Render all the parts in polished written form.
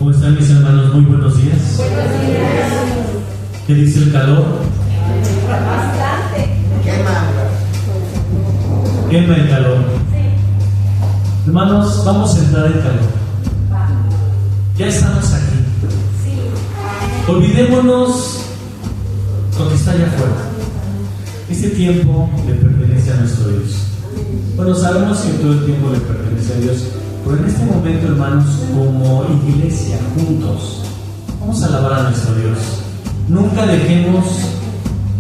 ¿Cómo están mis hermanos? Muy buenos días. Buenos días. ¿Qué dice el calor? Bastante. Quema el calor. Sí. Hermanos, vamos a entrar en calor. Ya estamos aquí. Sí. Olvidémonos lo que está allá afuera. Este tiempo le pertenece a nuestro Dios. Bueno, sabemos que todo el tiempo le pertenece a Dios, pero en este momento, hermanos, como iglesia, juntos, vamos a alabar a nuestro Dios. Nunca dejemos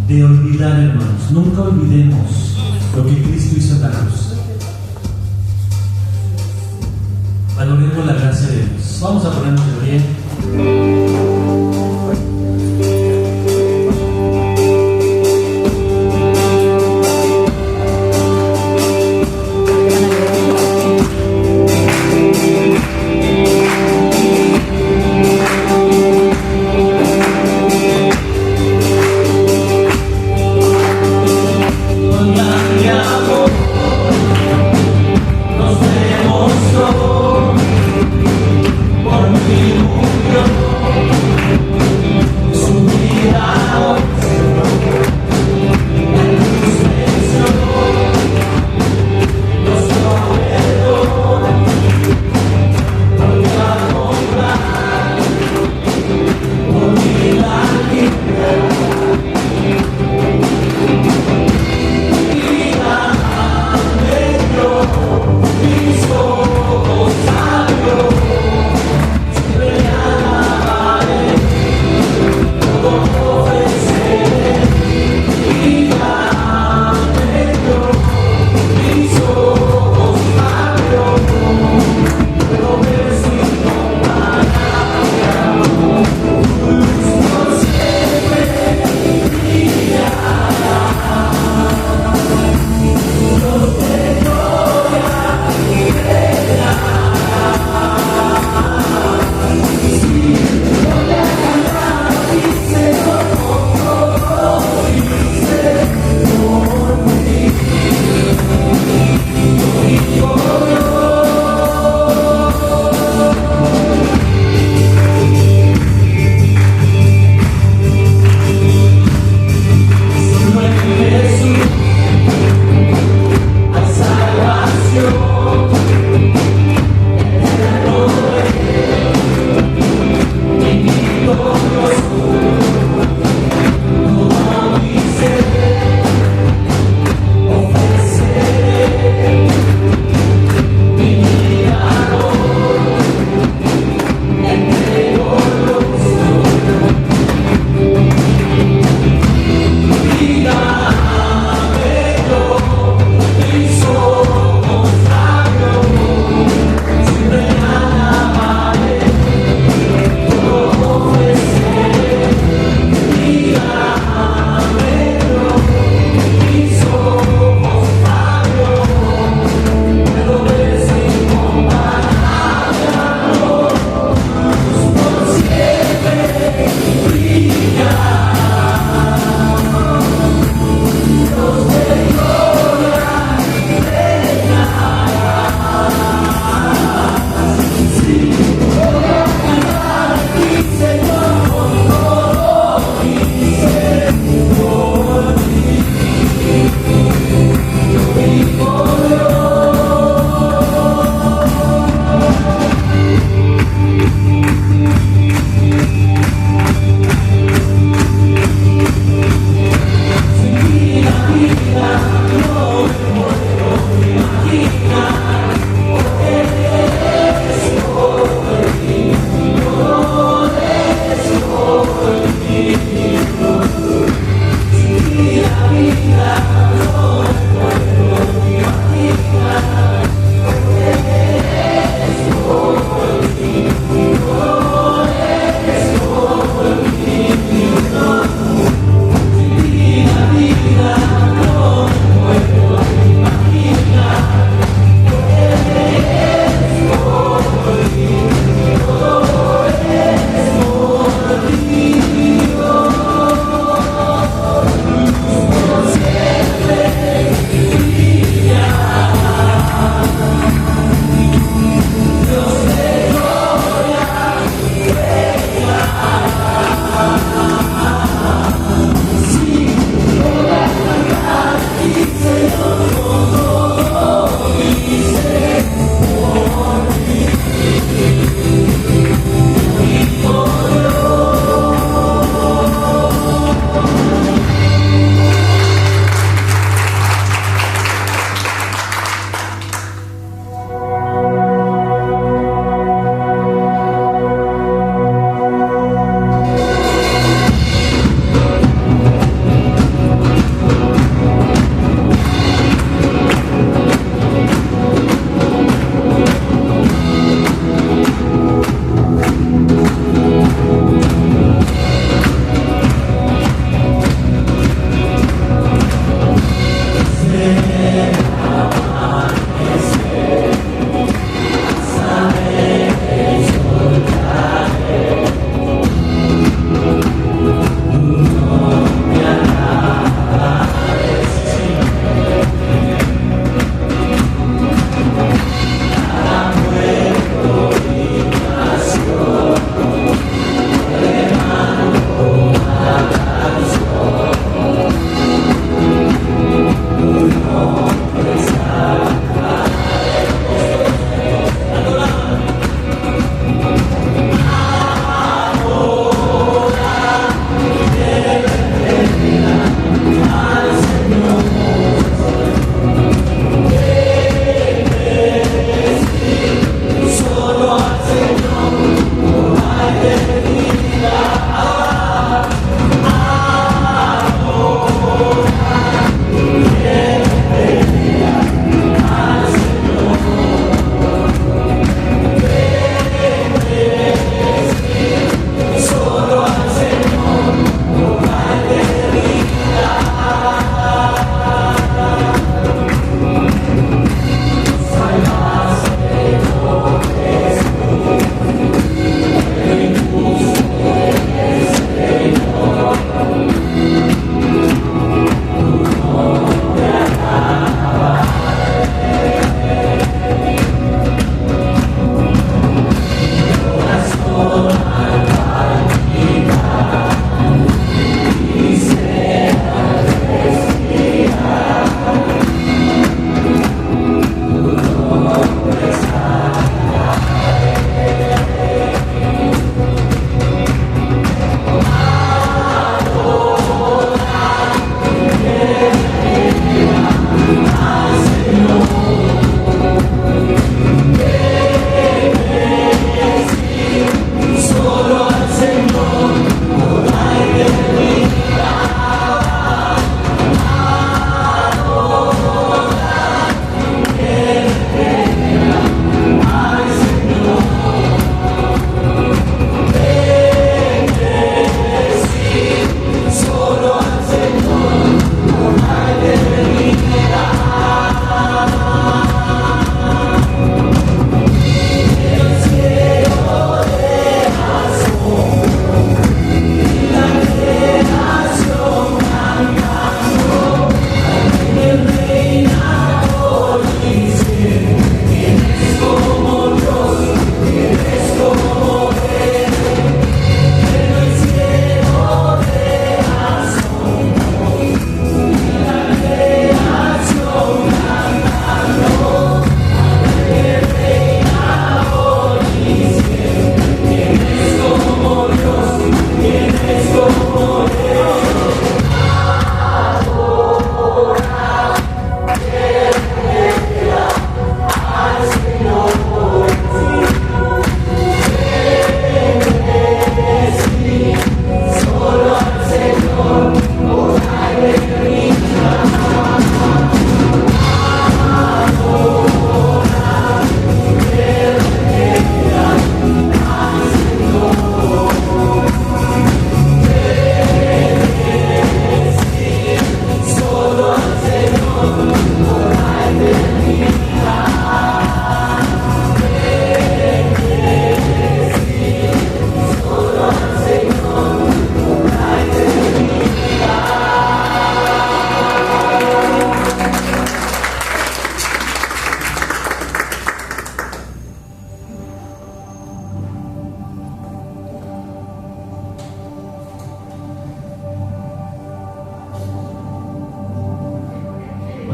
de olvidar, hermanos, nunca olvidemos lo que Cristo hizo en la cruz. Valoremos la gracia de Dios. Vamos a ponernos de pie. Por mi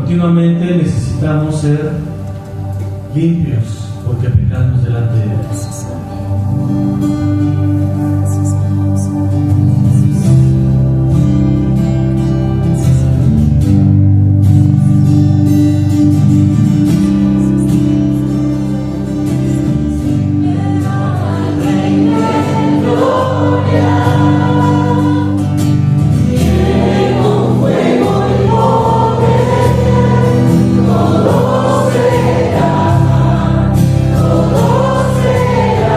continuamente necesitamos ser limpios porque pecamos delante de Dios. Todo será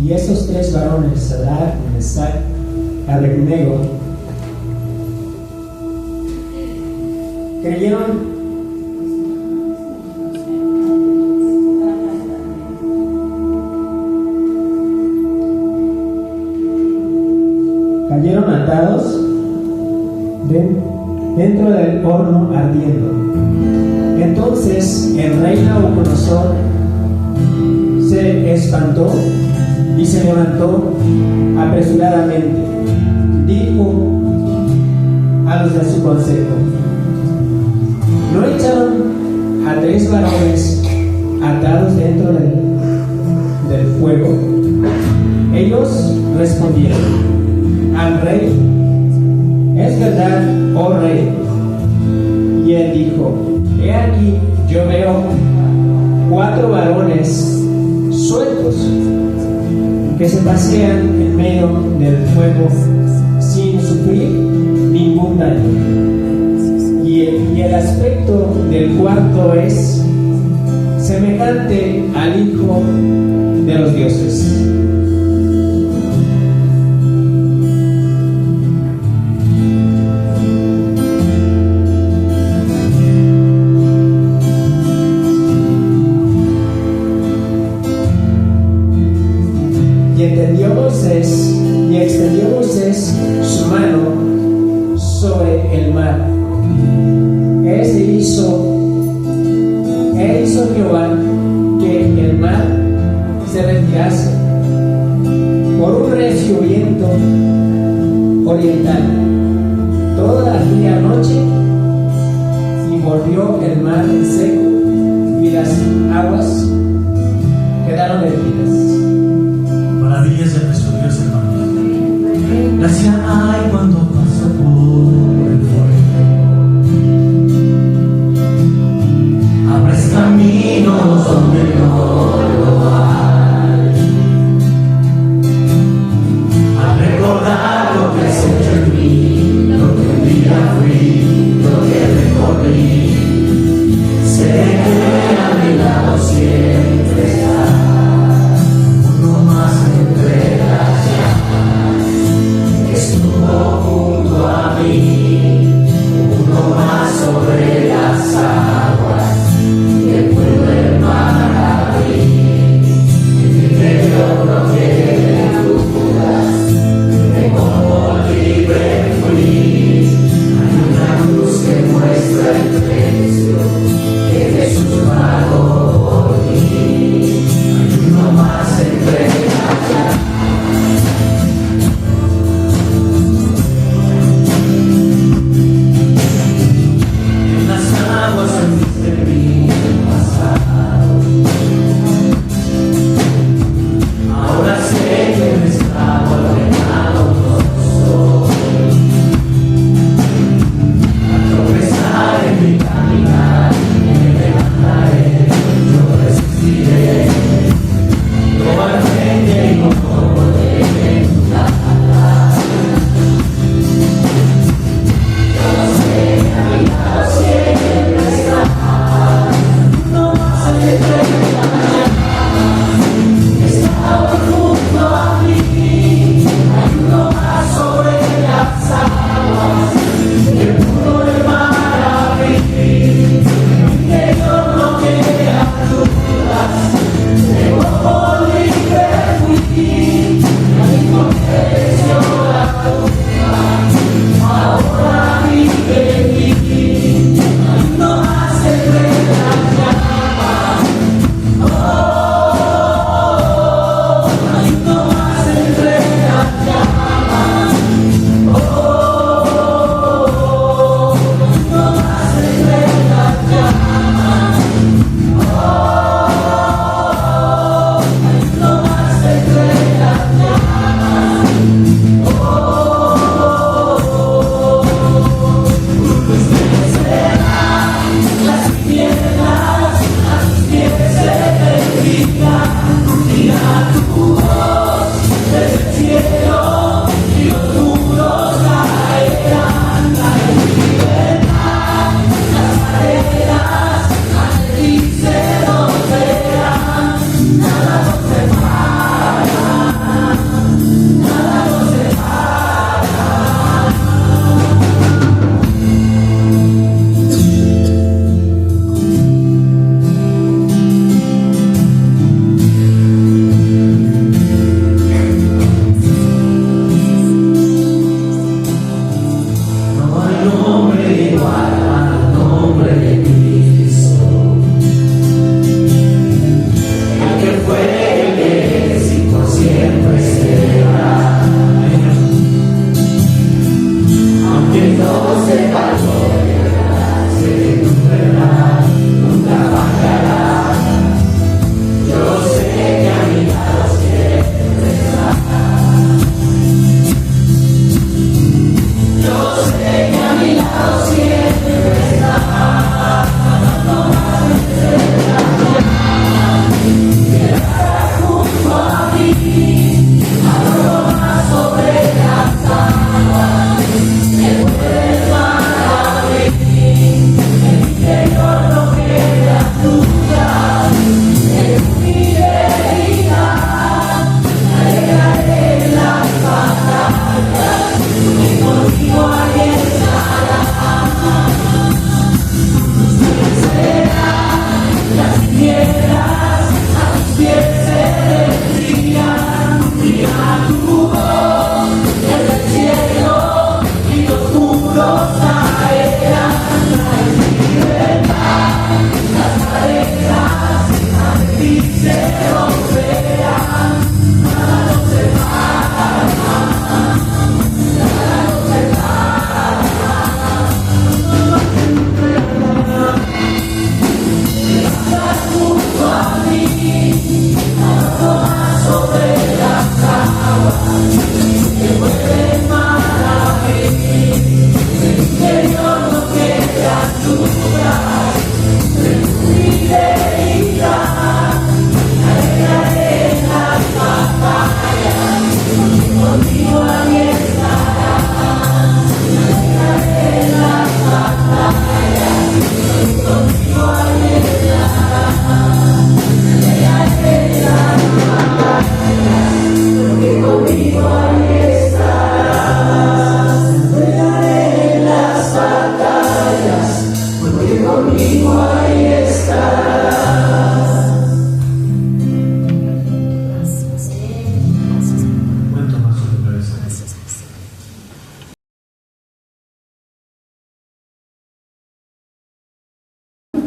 Y esos tres varones, Sadrach, Mesach y Abednego, cayeron atados dentro del horno ardiendo. Entonces el rey Nabucodonosor se espantó y se levantó apresuradamente. Dijo a los de su consejo: ¿no echaron a tres varones atados dentro del fuego? Ellos respondieron al rey: es verdad, oh rey. Y él dijo: he aquí, yo veo 4 varones sueltos que se pasean en medio del fuego sin sufrir ningún daño. Y el aspecto del cuarto es semejante al Hijo de los dioses. Y extendió Moisés su mano sobre el mar. Hizo Jehová que el mar se retirase por un recio viento oriental toda aquella noche, y volvió el mar en seco y las aguas quedaron detenidas. Maravillas de nuestro Dios, hermanos. Gracia hay cuando pasa por el fuego. Abres caminos donde no lo hay. Al recordar lo que has hecho en mí, lo que un día fui, lo que recorrí, sé que a mi lado siempre está. Sobre las aguas que puedo hermana abrir, en mi interior no tiene dudas de cómo libre fui. Hay una luz que muestra el precio que Jesús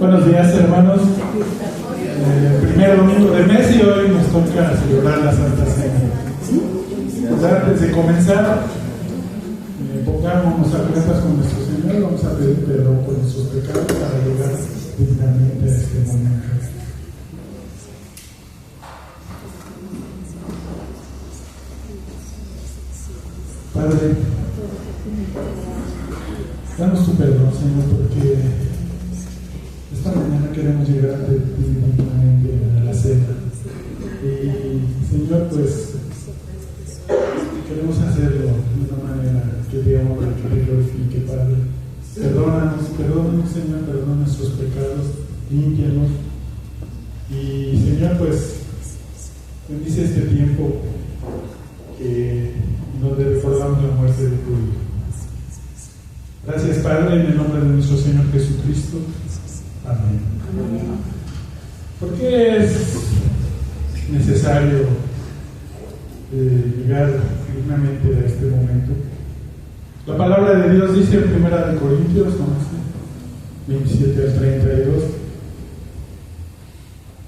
Buenos días, hermanos. Primer domingo del mes y hoy nos toca celebrar la Santa Cena. Antes de comenzar, pongámonos a cuentas con nuestro Señor. Vamos a pedir perdón por nuestros pecados para llegar dignamente a este momento. Padre, danos tu perdón, Señor, porque esta mañana queremos llegar ante ti dignamente a la cena. Y, Señor, pues queremos hacerlo de una manera que te honre, que te glorifique, Padre. Perdónanos, Señor, perdona nuestros pecados, límpianos. Y, Señor, pues bendice este tiempo donde recordamos la muerte de tu Hijo. Gracias, Padre, en el nombre de nuestro Señor Jesucristo. Amén. ¿Por qué es necesario llegar dignamente a este momento? La palabra de Dios dice en 1 Corintios 27 al 32: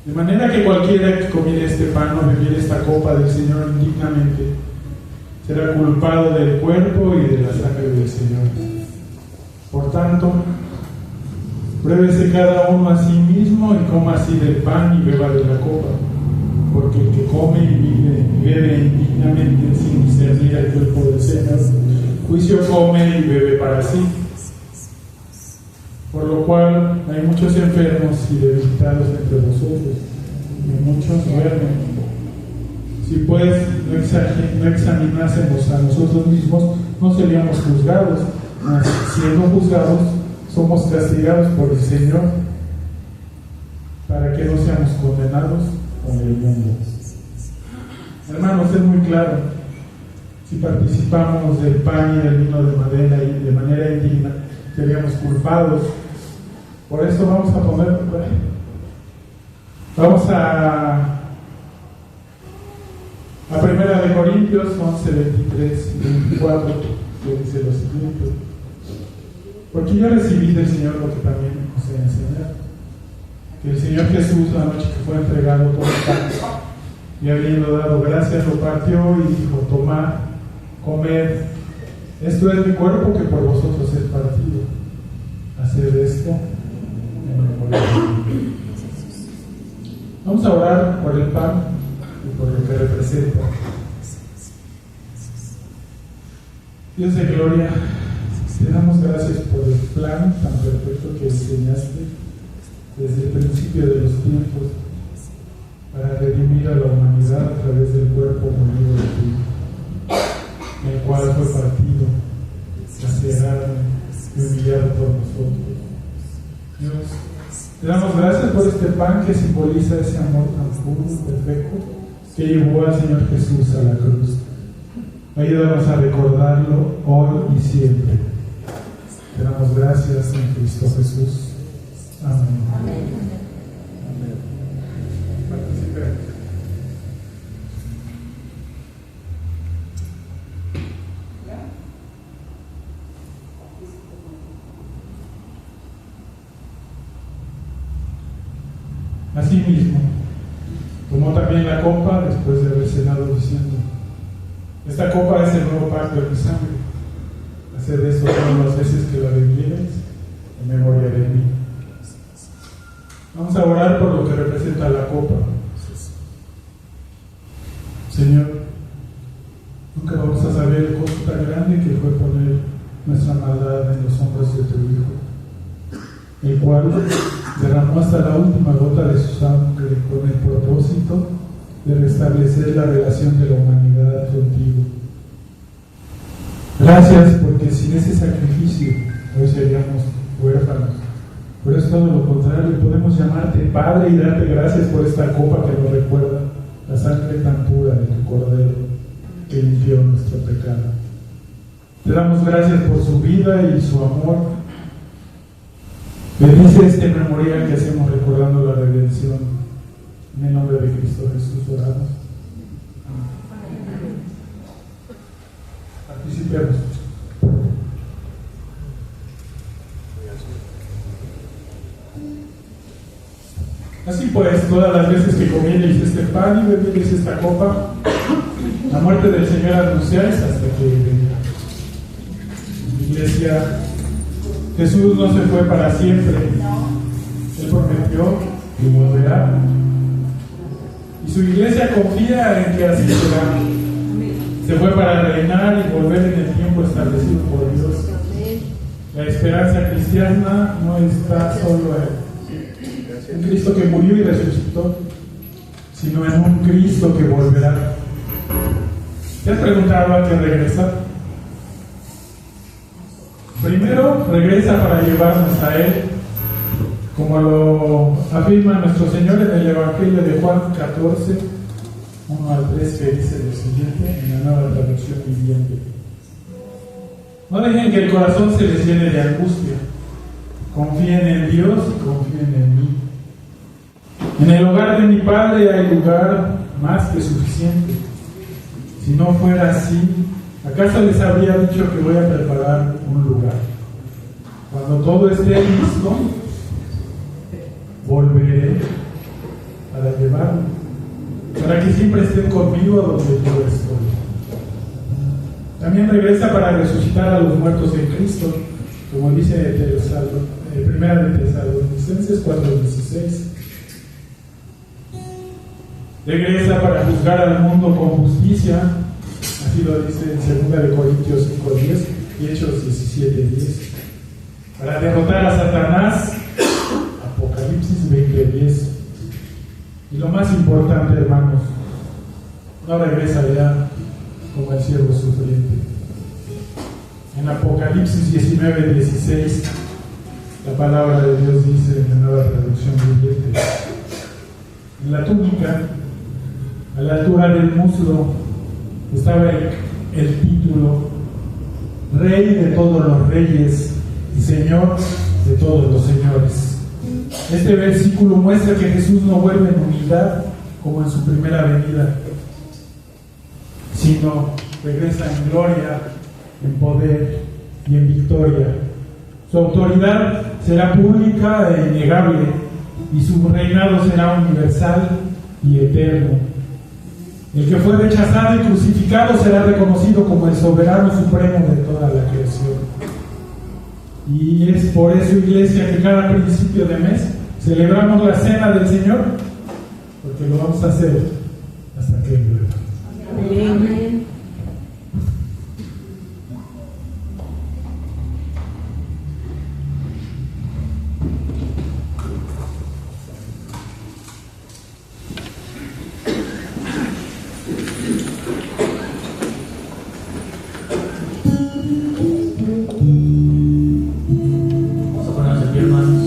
de manera que cualquiera que comiere este pan o bebiere esta copa del Señor indignamente será culpado del cuerpo y de la sangre del Señor. Por tanto, pruébese cada uno a sí mismo y coma así del pan y beba de la copa, porque el que come y bebe indignamente sin discernir el cuerpo del Señor, juicio come y bebe para sí. Por lo cual hay muchos enfermos y debilitados entre vosotros, y muchos duermen. Si pues no examinásemos a nosotros mismos, no seríamos juzgados, mas siendo juzgados, somos castigados por el Señor, para que no seamos condenados con el mundo. Hermanos, es muy claro: si participamos del pan y del vino de manera indigna, seríamos culpados. Por eso vamos a 1 Corintios 11, 23 y 24, que dice lo siguiente: porque yo recibí del Señor lo que también os he enseñado, que el Señor Jesús, la noche que fue entregado por el pan, y habiendo dado gracias, lo partió y dijo: tomad, comed, esto es mi cuerpo que por vosotros es partido. Haced esto en memoria de mí. Vamos a orar por el pan y por lo que representa. Dios de gloria, te damos gracias por el plan tan perfecto que enseñaste desde el principio de los tiempos para redimir a la humanidad a través del cuerpo molido de tu Hijo, el cual fue partido, lacerado y humillado por nosotros. Dios, te damos gracias por este pan que simboliza ese amor tan puro y perfecto que llevó al Señor Jesús a la cruz. Ayúdanos a recordarlo hoy y siempre. Te damos gracias en Cristo Jesús. Amén. Amén. Amén. Participemos. Asimismo, tomó también la copa después de haber cenado, diciendo: esta copa es el nuevo pacto de mi sangre. Haced esto todas las veces que la bebiereis en memoria de mí. Vamos a orar por lo que representa la copa. Señor, nunca vamos a saber el costo tan grande que fue poner nuestra maldad en los hombros de tu Hijo, el cual derramó hasta la última gota de su sangre con el propósito de restablecer la relación de la humanidad contigo. Gracias, porque sin ese sacrificio hoy seríamos huérfanos. Pero es todo lo contrario, podemos llamarte Padre y darte gracias por esta copa que nos recuerda la sangre tan pura de tu Cordero que limpió nuestro pecado. Te damos gracias por su vida y su amor. Bendice este memorial que hacemos recordando la redención. En el nombre de Cristo Jesús oramos. Amén. Participemos. Así pues, todas las veces que comiereis este pan y bebiereis esta copa, la muerte del Señor anunciáis hasta que venga. Iglesia, Jesús no se fue para siempre. Él prometió y volverá. Y su iglesia confía en que así será. Se fue para reinar y volver en el tiempo establecido por Dios. La esperanza cristiana no está solo en un Cristo que murió y resucitó, sino en un Cristo que volverá. ¿Te has preguntado a qué regresa? Primero, regresa para llevarnos a Él, como lo afirma nuestro Señor en el Evangelio de Juan 14, 1 al 3, que dice lo siguiente en la Nueva Traducción Viviente. No dejen que el corazón se les llene de angustia. Confíen en Dios y confíen en mí. En el hogar de mi Padre hay lugar más que suficiente. Si no fuera así, ¿acaso les habría dicho que voy a preparar un lugar? Cuando todo esté listo, volveré para llevarlo, para que siempre estén conmigo donde yo estoy. También regresa para resucitar a los muertos en Cristo, como dice Primera de Tesalonicenses 4:16. Regresa para juzgar al mundo con justicia, así lo dice en 2 Corintios 5:10 y Hechos 17:10. Para derrotar a Satanás, Apocalipsis 20:10. Y lo más importante, hermanos, no regresa ya como el siervo sufriente. En Apocalipsis 19:16, la palabra de Dios dice en la Nueva Traducción Viviente: en la túnica, a la altura del muslo, estaba el título Rey de todos los reyes y Señor de todos los señores. Este versículo muestra que Jesús no vuelve en unidad como en su primera venida, sino regresa en gloria, en poder y en victoria. Su autoridad será pública e innegable y su reinado será universal y eterno. El que fue rechazado y crucificado será reconocido como el soberano supremo de toda la creación. Y es por eso, iglesia, que cada principio de mes celebramos la cena del Señor, porque lo vamos a hacer hasta que vuelva. Amén. Vamos a ponernos de pie, hermanos.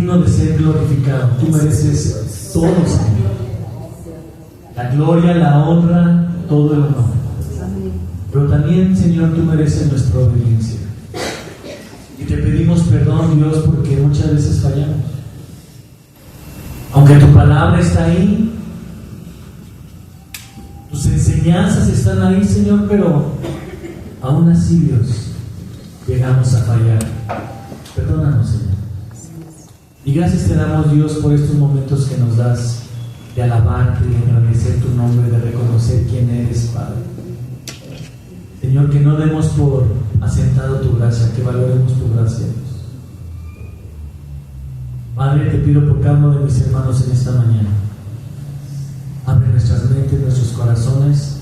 digno de ser glorificado. Tú mereces todo, Señor. La gloria, la honra, todo el honor. Pero también, Señor, tú mereces nuestra obediencia. Y te pedimos perdón, Dios, porque muchas veces fallamos. Aunque tu palabra está ahí, tus enseñanzas están ahí, Señor, pero aún así, Dios, llegamos a fallar. Perdónanos, Señor. Y gracias te damos, Dios, por estos momentos que nos das de alabarte, de agradecer tu nombre, de reconocer quién eres, Padre. Señor, que no demos por asentado tu gracia, que valoremos tu gracia, Dios. Padre, te pido por cada uno de mis hermanos en esta mañana. Abre nuestras mentes, nuestros corazones,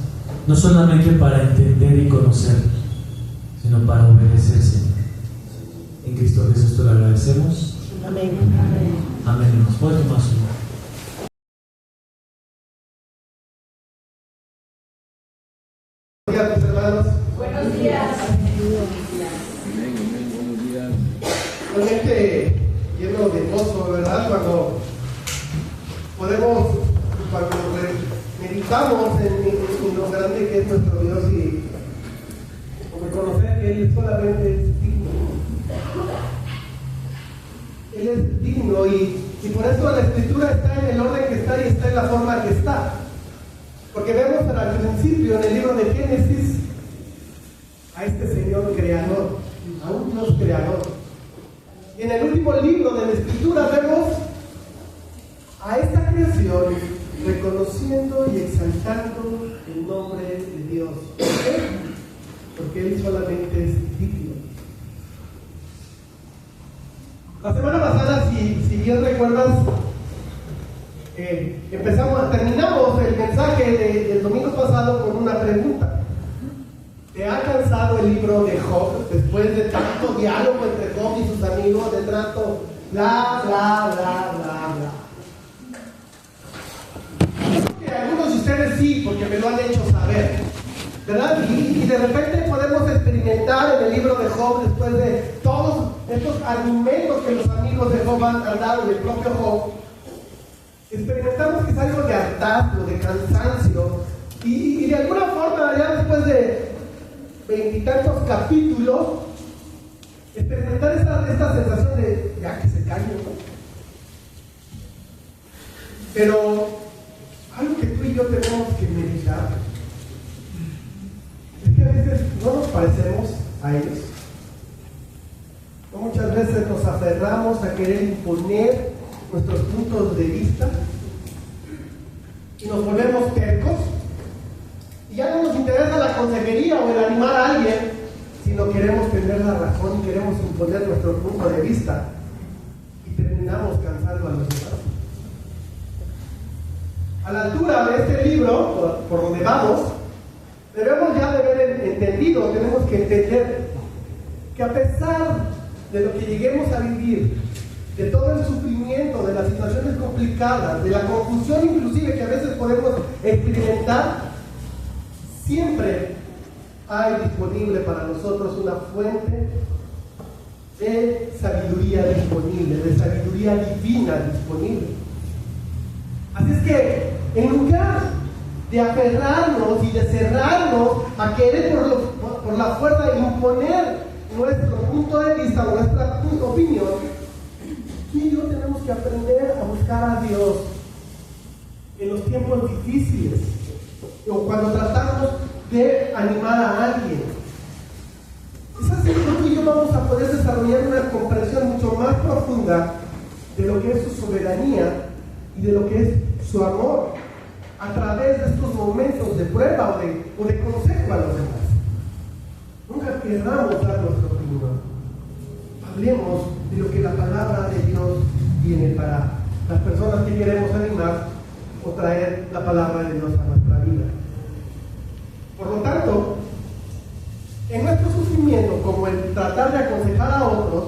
no solamente para entender y conocer, sino para obedecer, Señor. En Cristo Jesús te lo agradecemos. Amén. Amén. Nos puede tomar su lugar. Buenos días, mis hermanos. Buenos días. Realmente lleno de gozo, ¿verdad? Cuando meditamos en lo grande que es nuestro Dios y reconocer que Él solamente es digno. Él es digno y por eso la Escritura está en el orden que está y está en la forma que está. Porque vemos al principio en el libro de Génesis a este Señor creador, a un Dios creador. Y en el último libro de la Escritura vemos a esta creación reconociendo y exaltando el nombre de Dios. ¿Por qué? Porque Él solamente es digno. La semana pasada, si bien recuerdas, terminamos el mensaje del domingo pasado con una pregunta. ¿Te ha cansado el libro de Job después de tanto diálogo entre Job y sus amigos, de trato bla, bla, bla, bla, bla? Creo que algunos de ustedes sí, porque me lo han hecho saber, ¿verdad? Y de repente podemos experimentar en el libro de Job, después de todos estos argumentos que los amigos de Job han dado y el propio Job, experimentamos que es algo de hartazgo, de cansancio, y de alguna forma, ya después de 20 y tantos capítulos, experimentar esta sensación de ya que se calle, ¿no? Pero algo que tú y yo tenemos que meditar es que a veces no nos parecemos a ellos. Muchas veces nos aferramos a querer imponer nuestros puntos de vista y nos volvemos tercos y ya no nos interesa la consejería o el animar a alguien, sino queremos tener la razón y queremos imponer nuestro punto de vista y terminamos cansando a los demás. A la altura de este libro, por donde vamos, debemos ya de haber entendido, tenemos que entender que a pesar de lo que lleguemos a vivir, de todo el sufrimiento, de las situaciones complicadas, de la confusión inclusive que a veces podemos experimentar, siempre hay disponible para nosotros una fuente de sabiduría disponible, de sabiduría divina disponible. Así es que en lugar de aferrarnos y de cerrarnos a querer por la fuerza imponer nuestro punto de vista o nuestra opinión, tú y yo tenemos que aprender a buscar a Dios en los tiempos difíciles o cuando tratamos de animar a alguien. Es así que tú y yo vamos a poder desarrollar una comprensión mucho más profunda de lo que es su soberanía y de lo que es su amor a través de estos momentos de prueba o de consejo a los demás. Nunca queramos dar nuestra opinión. Hablemos de lo que la palabra de Dios tiene para las personas que queremos animar o traer la palabra de Dios a nuestra vida. Por lo tanto, en nuestro sufrimiento, como el tratar de aconsejar a otros,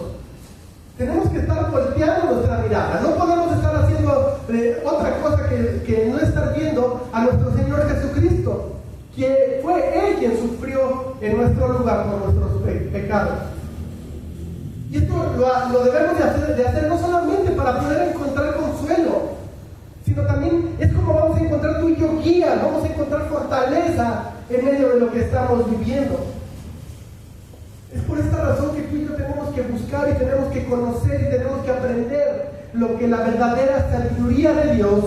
tenemos que estar volteando nuestra mirada. No podemos estar haciendo otra cosa que no estar viendo a nuestro Señor Jesucristo, que fue Él quien sufrió en nuestro lugar por nuestros pecados. Y esto lo debemos de hacer no solamente para fortaleza en medio de lo que estamos viviendo. Es por esta razón que tú y yo tenemos que buscar y tenemos que conocer y tenemos que aprender lo que la verdadera sabiduría de Dios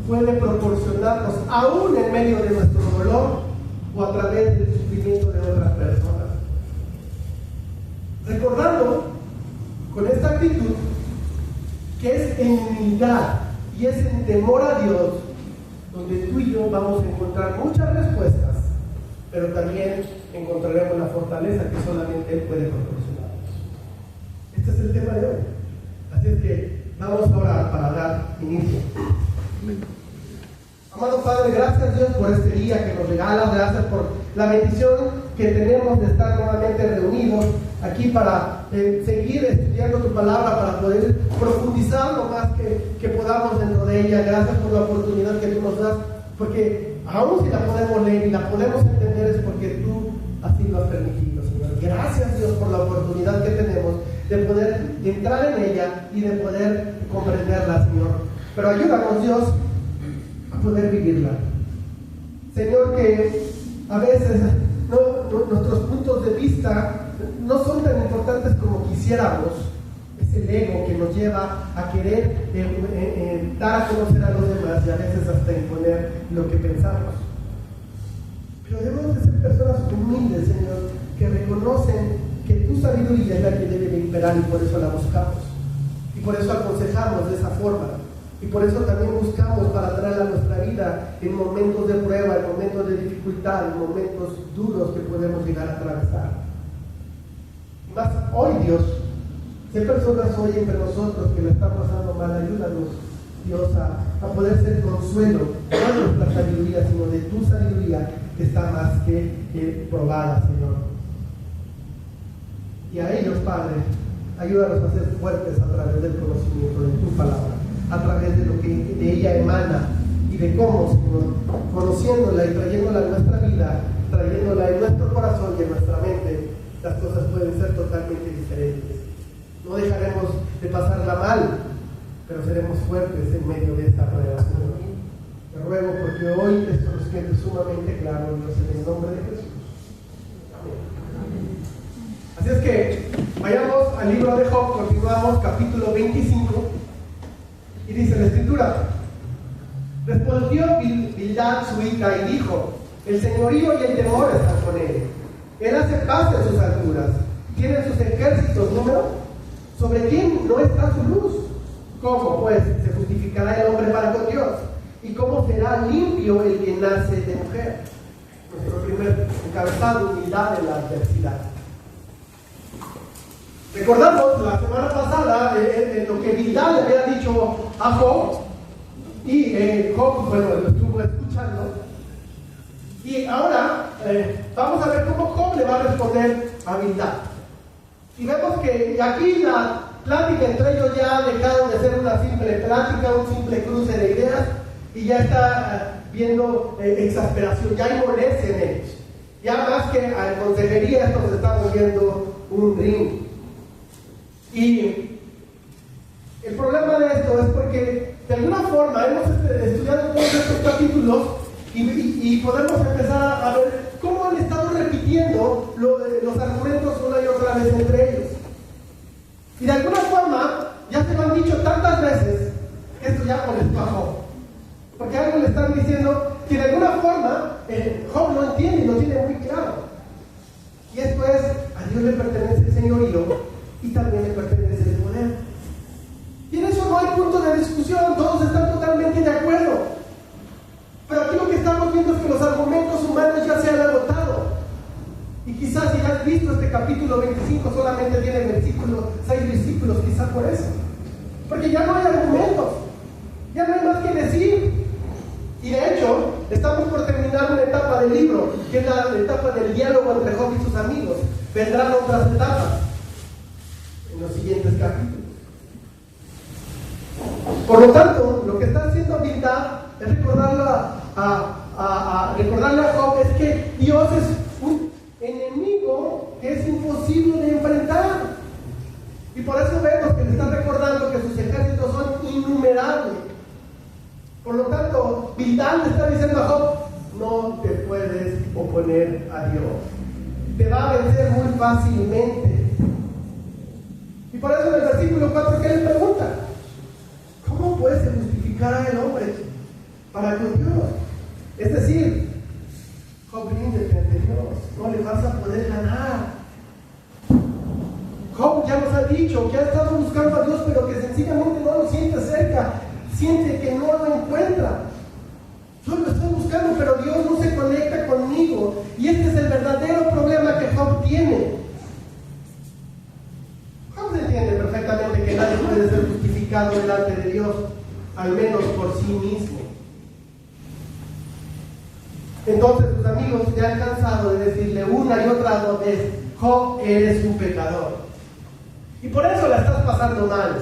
puede proporcionarnos, aún en medio de nuestro dolor o a través del sufrimiento de otras personas. Recordando con esta actitud que es en humildad y es en temor a Dios donde tú y yo vamos a encontrar muchas respuestas, pero también encontraremos la fortaleza que solamente Él puede proporcionarnos. Este es el tema de hoy. Así es que vamos a orar para dar inicio. Amado Padre, gracias Dios por este día que nos regalas, gracias por la bendición que tenemos de estar nuevamente reunidos aquí para seguir estudiando tu palabra, para poder profundizar lo más que podamos dentro de ella. Gracias por la oportunidad que tú nos das, porque aún si la podemos leer y la podemos entender es porque tú así lo has permitido, Señor. Gracias Dios por la oportunidad que tenemos de poder entrar en ella y de poder comprenderla, Señor. Pero ayúdanos, Dios, a poder vivirla. Señor, que a veces nuestros puntos de vista no son tan importantes como quisiéramos. Es el ego que nos lleva a querer dar a conocer a los demás y a veces hasta imponer lo que pensamos. Pero debemos de ser personas humildes, Señor, que reconocen que tu sabiduría es la que debe de imperar y por eso la buscamos. Y por eso aconsejamos de esa forma. Y por eso también buscamos para traerla a nuestra vida en momentos de prueba, en momentos de dificultad, en momentos duros que podemos llegar a atravesar. Y más hoy, Dios, si hay personas hoy entre nosotros que le están pasando mal, ayúdanos, Dios, a poder ser consuelo, no de nuestra sabiduría, sino de tu sabiduría que está más que probada, Señor. Y a ellos, Padre, ayúdanos a ser fuertes a través del conocimiento de tu palabra, a través de lo que de ella emana y de cómo, Señor, conociéndola y trayéndola a nuestra vida, trayéndola en nuestro corazón y en nuestra mente, las cosas pueden ser totalmente diferentes. No dejaremos de pasarla mal, pero seremos fuertes en medio de esta prueba, Señor. Te ruego porque hoy esto nos quede sumamente claro, Dios, en el nombre de Jesús. Amén. Así es que vayamos al libro de Job, continuamos, capítulo 25. Y dice la escritura: respondió Bildad su hija y dijo: el señorío y el temor están con él. Él hace paz en sus alturas. ¿Tienen sus ejércitos número? ¿Sobre quién no está su luz? ¿Cómo, pues, se justificará el hombre para con Dios? ¿Y cómo será limpio el que nace de mujer? Nuestro primer encabezado, humildad en la adversidad. Recordamos la semana pasada lo que Bildad le había dicho a Job, y Job, bueno, lo estuvo escuchando, y ahora vamos a ver cómo Job le va a responder a Bildad. Y vemos que aquí la plática entre ellos ya ha dejado de ser una simple plática, un simple cruce de ideas, y ya está viendo exasperación, ya hay molestia en ellos. Ya más que a consejería, esto se está volviendo un ring. Y el problema de esto es porque de alguna forma hemos estudiado todos estos capítulos y podemos empezar a ver cómo han estado repitiendo los argumentos una y otra vez entre ellos. Y de alguna forma ya se lo han dicho tantas veces que esto ya molestó a Job. Porque algo le están diciendo que de alguna forma Job no entiende y lo tiene muy claro. Y esto es: a Dios le pertenece el señorío y también le pertenece el poder. Y en eso no hay punto de discusión, todos están totalmente de acuerdo. Pero aquí lo que estamos viendo es que los argumentos humanos ya se han agotado. Y quizás si ya has visto este capítulo 25 solamente tiene 6 versículos, quizás por eso. Porque ya no hay argumentos, ya no hay más que decir. Y de hecho, estamos por terminar una etapa del libro, que es la etapa del diálogo entre Job y sus amigos. Vendrán otras etapas en los siguientes capítulos. Por lo tanto, lo que está haciendo Bildad es recordarle a Job es que Dios es un enemigo que es imposible de enfrentar. Y por eso vemos que le está recordando que sus ejércitos son innumerables. Por lo tanto, Bildad le está diciendo a Job: no te puedes fácilmente. Y por eso en el versículo 4, ¿qué le pregunta? ¿Cómo puede justificar el hombre para con Dios? Es decir, Job, ríndete ante Dios, no le vas a poder ganar. Job ya nos ha dicho que ha estado buscando a Dios, pero que sencillamente no lo siente cerca, siente que no lo encuentra. Yo lo estoy buscando, pero Dios no se conecta conmigo. Y este es el verdadero problema que Job tiene. Job entiende perfectamente que nadie puede ser justificado delante de Dios, al menos por sí mismo. Entonces sus amigos se han cansado de decirle una y otra vez: Job, eres un pecador. Y por eso la estás pasando mal.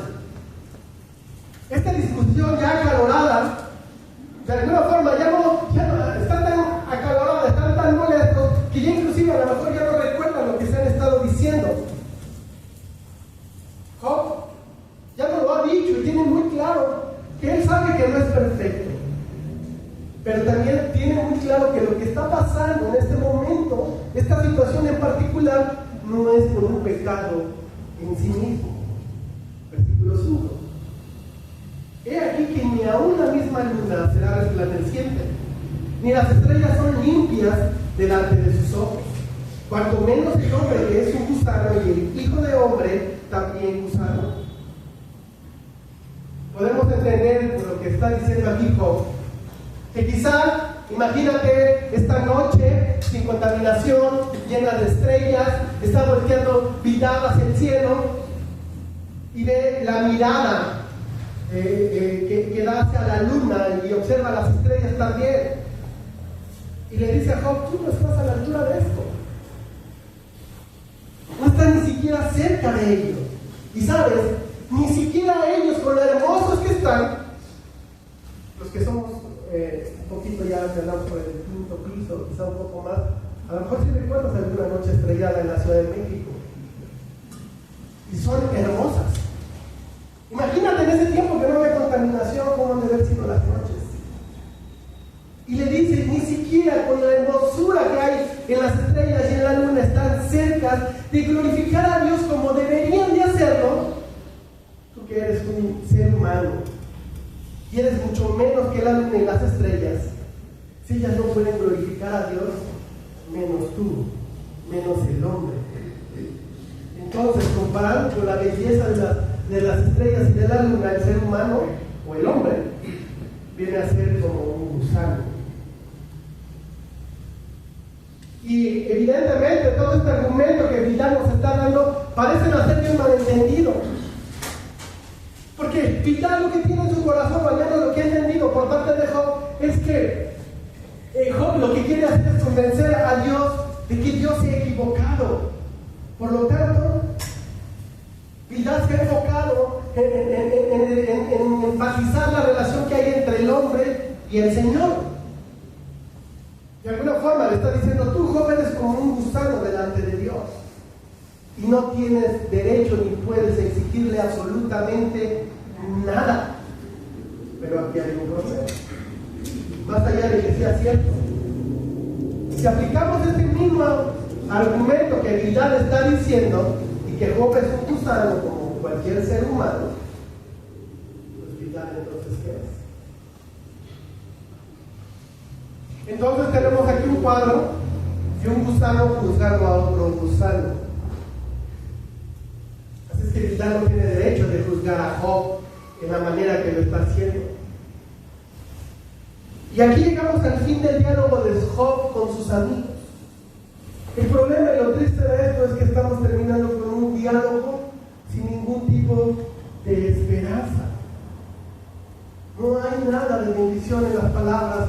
Esta discusión ya acalorada, de alguna forma ya no está tan acalorada, están tan molestos que ya inclusive a lo mejor ya no recuerdan lo que se han estado diciendo. Job ya no lo ha dicho y tiene muy claro que él sabe que no es perfecto, pero también tiene muy claro que lo que está pasando en este momento, esta situación en particular, no es por un pecado en sí mismo. Versículo 5. He aquí que ni aún la misma luna será resplandeciente, ni las estrellas son limpias delante de sus ojos. Cuanto menos el hombre, que es un gusano, y el hijo de hombre también gusano. Podemos entender por lo que está diciendo aquí Job, que quizá, imagínate esta noche sin contaminación, llena de estrellas, está volteando mirada hacia el cielo y ve la mirada que da hacia la luna y observa las estrellas también. Y le dice a Job: tú no estás a la altura de esto. No estás ni siquiera cerca de ellos. Y sabes, ni siquiera ellos, con lo hermosos que están, los que somos un poquito ya andamos por el quinto piso, quizá un poco más, a lo mejor si recuerdas alguna noche estrellada en la Ciudad de México. Y son hermosas. Imagínate en ese tiempo que no había contaminación, cómo han de haber sido las noches. Y le dice: ni siquiera con la hermosura que hay en las estrellas y en la luna están cerca de glorificar a Dios como deberían de hacerlo. Tú que eres un ser humano y eres mucho menos que la luna y las estrellas, si ellas no pueden glorificar a Dios, menos tú, menos el hombre. Entonces, comparando con la belleza de las estrellas y de la luna, el ser humano o el hombre viene a ser como un gusano. Y evidentemente todo este argumento que Bildad nos está dando parece no ser bien malentendido, porque Bildad lo que tiene en su corazón, o al menos lo que ha entendido por parte de Job, es que Job lo que quiere hacer es convencer a Dios de que Dios se ha equivocado. Por lo tanto, Bildad se ha enfocado en enfatizar la relación que hay entre el hombre y el Señor. De alguna forma le está diciendo: tú, Job, eres como un gusano delante de Dios y no tienes derecho ni puedes exigirle absolutamente nada. Pero aquí hay un problema, más allá de que sea cierto. Si aplicamos este mismo argumento que Bildad está diciendo, y que Job es un gusano como cualquier ser humano, pues Bildad entonces ¿qué es? Entonces tenemos aquí un cuadro de un gusano juzgando a otro gusano. Así es que Bildad no tiene derecho de juzgar a Job en la manera que lo está haciendo. Y aquí llegamos al fin del diálogo de Job con sus amigos. El problema y lo triste de esto es que estamos terminando con un diálogo sin ningún tipo de esperanza. No hay nada de bendición en las palabras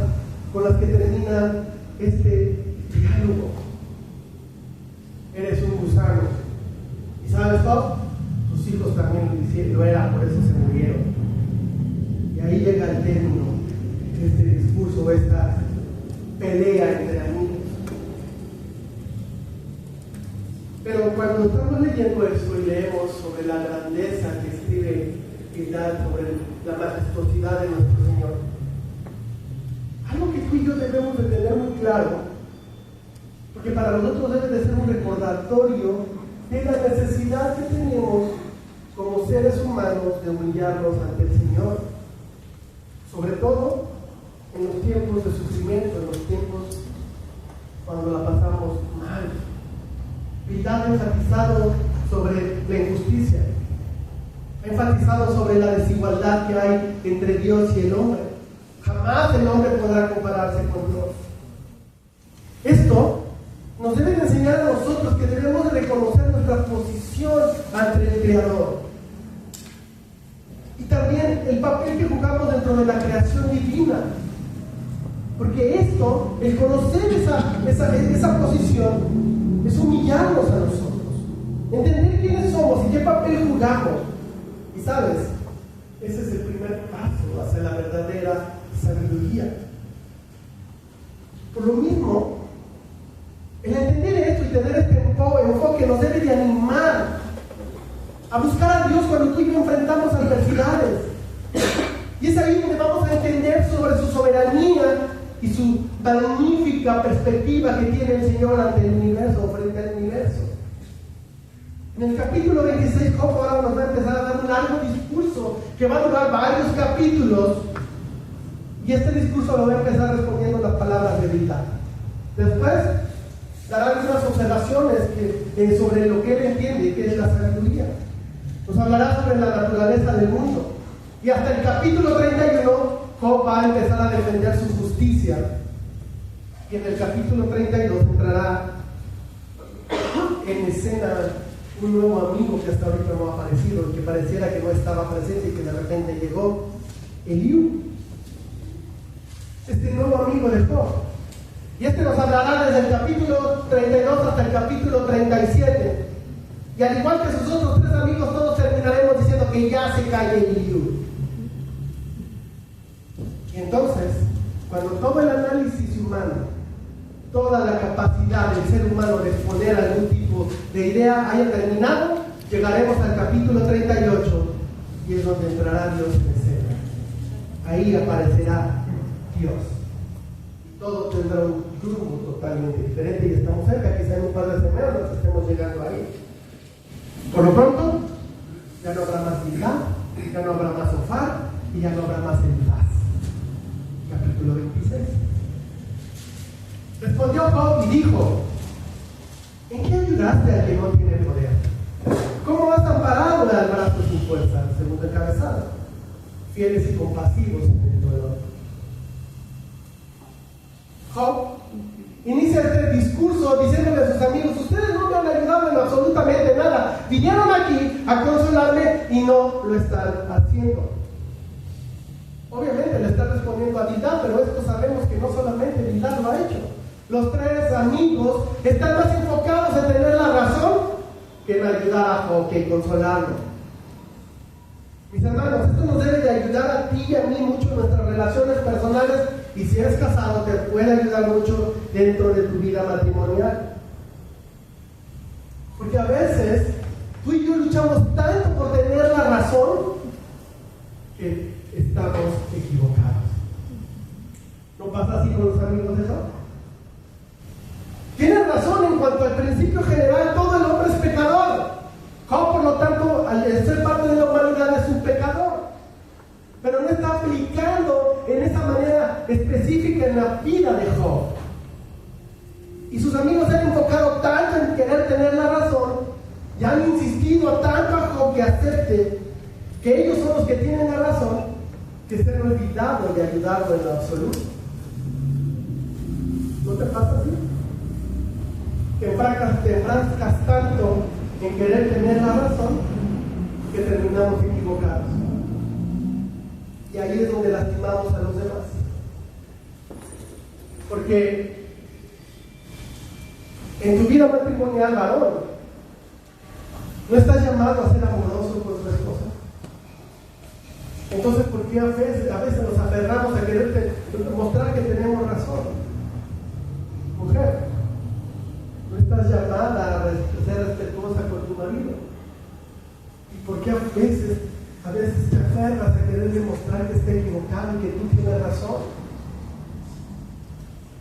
con las que termina este diálogo. Eres un gusano. ¿Y sabes, Job? Tus hijos también lo eran, por eso se murieron. Y ahí llega el término de este discurso, esta pelea entre amigos. Pero cuando estamos leyendo esto y leemos sobre la grandeza que escribe Bildad, sobre la majestuosidad de nuestro Señor, algo que tú y yo debemos de tener muy claro, porque que para nosotros debe de ser un recordatorio de la necesidad que tenemos como seres humanos de humillarnos ante el Señor, sobre todo en los tiempos de sufrimiento, en los tiempos cuando la pasamos mal. Vidal ha enfatizado sobre la injusticia, ha enfatizado sobre la desigualdad que hay entre Dios y el hombre. Jamás el hombre podrá compararse con Dios. Esto nos debe de enseñar a nosotros que debemos de reconocer nuestra posición ante el Creador. Y también el papel que jugamos dentro de la creación divina. Porque esto, el conocer esa posición, es humillarnos a nosotros. Entender quiénes somos y qué papel jugamos. Y sabes, ese es el primer paso hacia la verdadera sabiduría. Por lo mismo, el entender esto y tener este enfoque nos debe de animar a buscar a Dios cuando tú y yo enfrentamos adversidades. Y es ahí donde vamos a entender sobre su soberanía y su magnífica perspectiva que tiene el Señor ante el universo, frente al universo. En el capítulo 26, Job ahora nos va a empezar a dar un largo discurso que va a durar varios capítulos. Y este discurso lo va a empezar respondiendo las palabras de Bildad. Después dará algunas observaciones sobre lo que él entiende, que es la sabiduría. Nos hablará sobre la naturaleza del mundo. Y hasta el capítulo 31, Job va a empezar a defender su justicia. Y en el capítulo 32 entrará en escena un nuevo amigo que hasta ahorita no ha aparecido, que pareciera que no estaba presente y que de repente llegó, Eliú. Este nuevo amigo de Job. Y este nos hablará desde el capítulo 32 hasta el capítulo 37. Y al igual que sus otros tres amigos, todos terminaremos diciendo que ya se calle Eliú. Y entonces, cuando todo el análisis humano, toda la capacidad del ser humano de exponer algún tipo de idea haya terminado, llegaremos al capítulo 38 y es donde entrará Dios en escena. Ahí aparecerá Dios. Y todo tendrá un rumbo totalmente diferente y estamos cerca, quizá en un par de semanas estemos llegando ahí. Por lo pronto, ya no habrá más Bildad, ya no habrá más Ofar y ya no habrá más Elifaz. Capítulo 26. Respondió Job y dijo: ¿en qué ayudaste al que no tiene poder? ¿Cómo has amparado al brazo sin fuerza? Segundo encabezado: fieles y compasivos en el dolor. Job inicia este discurso diciéndole a sus amigos: ustedes no me han ayudado en absolutamente nada. Vinieron aquí a consolarme y no lo están haciendo. Obviamente le está respondiendo a Bildad, pero esto sabemos que no solamente Bildad lo ha hecho. Los tres amigos están más enfocados en tener la razón que en ayudar a Job, que en consolarlo. Mis hermanos, esto nos debe de ayudar a ti y a mí mucho en nuestras relaciones personales, y si eres casado te puede ayudar mucho dentro de tu vida matrimonial. Porque a veces tú y yo luchamos tanto por tener la razón que estamos equivocados. ¿No pasa así con los amigos de Job? Tienes razón en cuanto al principio general: todo el hombre es pecador. Job, por lo tanto, al ser parte de la humanidad, es un pecador. Pero no está aplicando en esa manera específica en la vida de Job. Y sus amigos se han enfocado tanto en querer tener la razón y han insistido tanto a Job que acepte que ellos son los que tienen la razón, que se han olvidado de ayudarlo en lo absoluto. ¿No te pasa así? Te enfrascas tanto en querer tener la razón que terminamos equivocados. Y ahí es donde lastimamos a los demás. Porque en tu vida matrimonial, varón, no estás llamado a ser amoroso con tu esposa. Entonces, ¿por qué a veces nos aferramos a querer mostrar que tenemos razón? Mujer, no estás llamada a ser respetuosa con tu marido. ¿Y por qué a veces te aferras a querer demostrar que está equivocado y que tú tienes razón?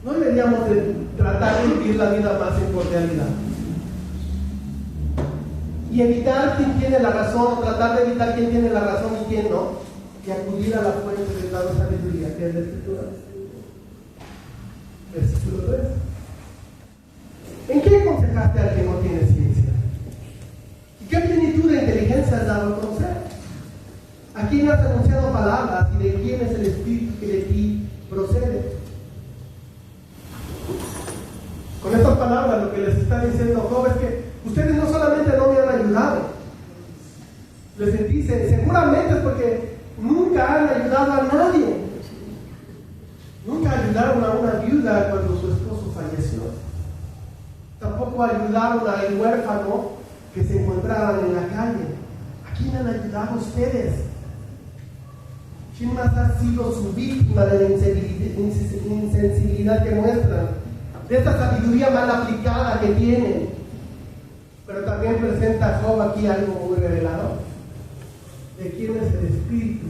No deberíamos de tratar de vivir la vida más en cordialidad y evitar quién tiene la razón, o tratar de evitar quién tiene la razón y quién no, y acudir a la fuente de la sabiduría, que es la Escritura. Versículo 3. ¿En qué aconsejaste al que no tiene ciencia? ¿Y qué plenitud de inteligencia has dado a conocer? ¿A quién has anunciado palabras y de quién es el espíritu que de ti procede? Con estas palabras lo que les está diciendo Job es que ustedes no solamente no me han ayudado, les dice, seguramente es porque nunca han ayudado a nadie. Nunca ayudaron a una viuda cuando su esposo falleció. Tampoco ayudaron al huérfano que se encontraban en la calle. ¿A quién han ayudado ustedes? ¿Quién más ha sido su víctima de la insensibilidad que muestran? De esta sabiduría mal aplicada que tienen. Pero también presenta a Job aquí algo muy revelador. ¿De quién es el espíritu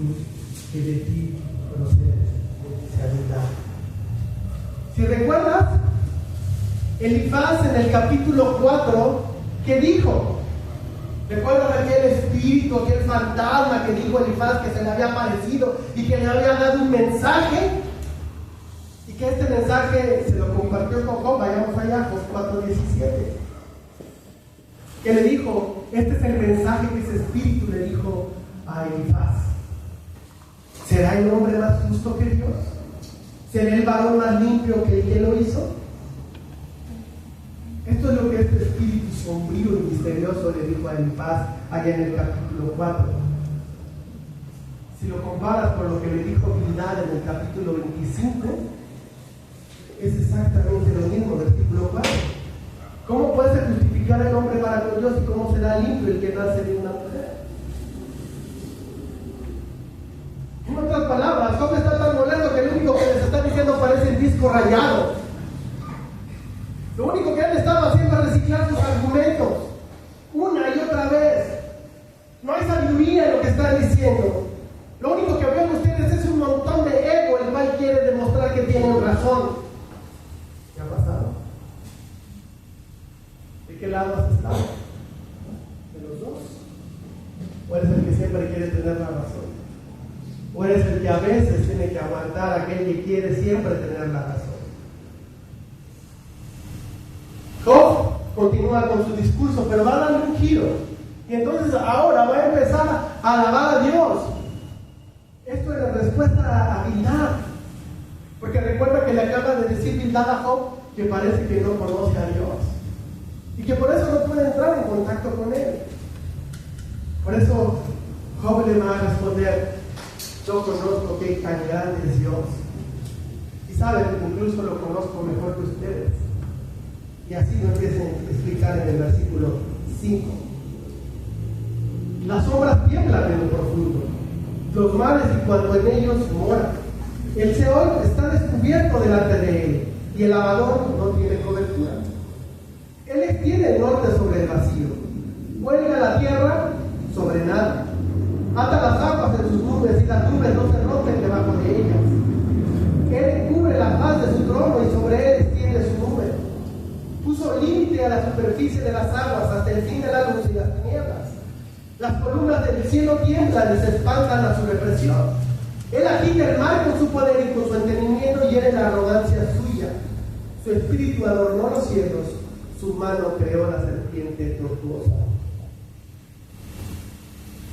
que de ti procede? Si recuerdas, Elifaz en el capítulo 4, ¿qué dijo? ¿Recuerdas aquel espíritu, aquel fantasma que dijo Elifaz que se le había aparecido y que le había dado un mensaje? Y que este mensaje se lo compartió con Job. Vayamos allá, Job 4:17. Que le dijo, este es el mensaje que ese espíritu le dijo a Elifaz. ¿Será el hombre más justo que Dios? ¿Será el varón más limpio que el que lo hizo? Esto es lo que este espíritu sombrío y misterioso le dijo a Elifaz allá en el capítulo 4. Si lo comparas con lo que le dijo Bildad en el capítulo 25, es exactamente lo mismo, versículo 4. ¿Cómo puede justificar el hombre para con Dios y cómo será limpio el que nace de una mujer? En otras palabras, Job está tan molesto que lo único que les está diciendo parece el disco rayado. Lo único que él estaba haciendo es reciclar sus argumentos una y otra vez. No hay sabiduría en lo que están diciendo. Lo único que ven ustedes es un montón de ego, el cual quiere demostrar que tienen razón. ¿Qué ha pasado? ¿De qué lado has estado? ¿De los dos? ¿O eres el que siempre quiere tener la razón? ¿O eres el que a veces tiene que aguantar a aquel que quiere siempre tener la razón? Job continúa con su discurso, pero va a darle un giro. Y entonces ahora va a empezar a alabar a Dios. Esto es la respuesta a Bildad. Porque recuerda que le acaba de decir Bildad a Job que parece que no conoce a Dios. Y que por eso no puede entrar en contacto con Él. Por eso Job le va a responder: yo conozco que tan grande es Dios. Y saben, incluso lo conozco mejor que ustedes. Y así lo empiezan a explicar en el versículo 5. Las sombras tiemblan en lo profundo, los mares y cuanto en ellos mora. El Seol está descubierto delante de él, y el lavador no tiene cobertura. Él extiende el norte sobre el vacío, cuelga la tierra sobre nada, ata las aguas en sus nubes, y las nubes no se rompen debajo de ellas. Él cubre la faz de su trono y sobre él extiende su nube. Puso límite a la superficie de las aguas hasta el fin de la luz y las tinieblas. Las columnas del cielo tiemblan y se espantan a su represión. Él agita el mar con su poder y con su entendimiento hiere la arrogancia suya. Su espíritu adornó los cielos, su mano creó la serpiente tortuosa.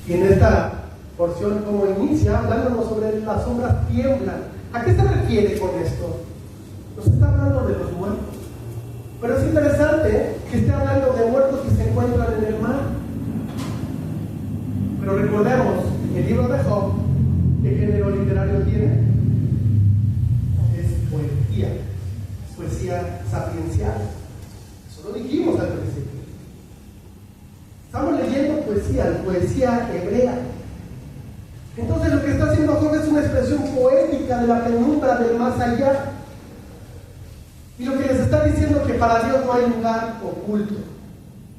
Y en esta porción, como inicia, hablándonos sobre las sombras tiemblan. ¿A qué se refiere con esto? Nos está hablando de los muertos. Pero es interesante que esté hablando de muertos que se encuentran en el mar. Pero recordemos, el libro de Job, ¿qué género literario tiene? Es poesía sapiencial. Eso lo dijimos al principio. Estamos leyendo poesía hebrea. Entonces lo que está haciendo Job es una expresión poética de la penumbra del más allá. Y lo que les está diciendo es que para Dios no hay lugar oculto,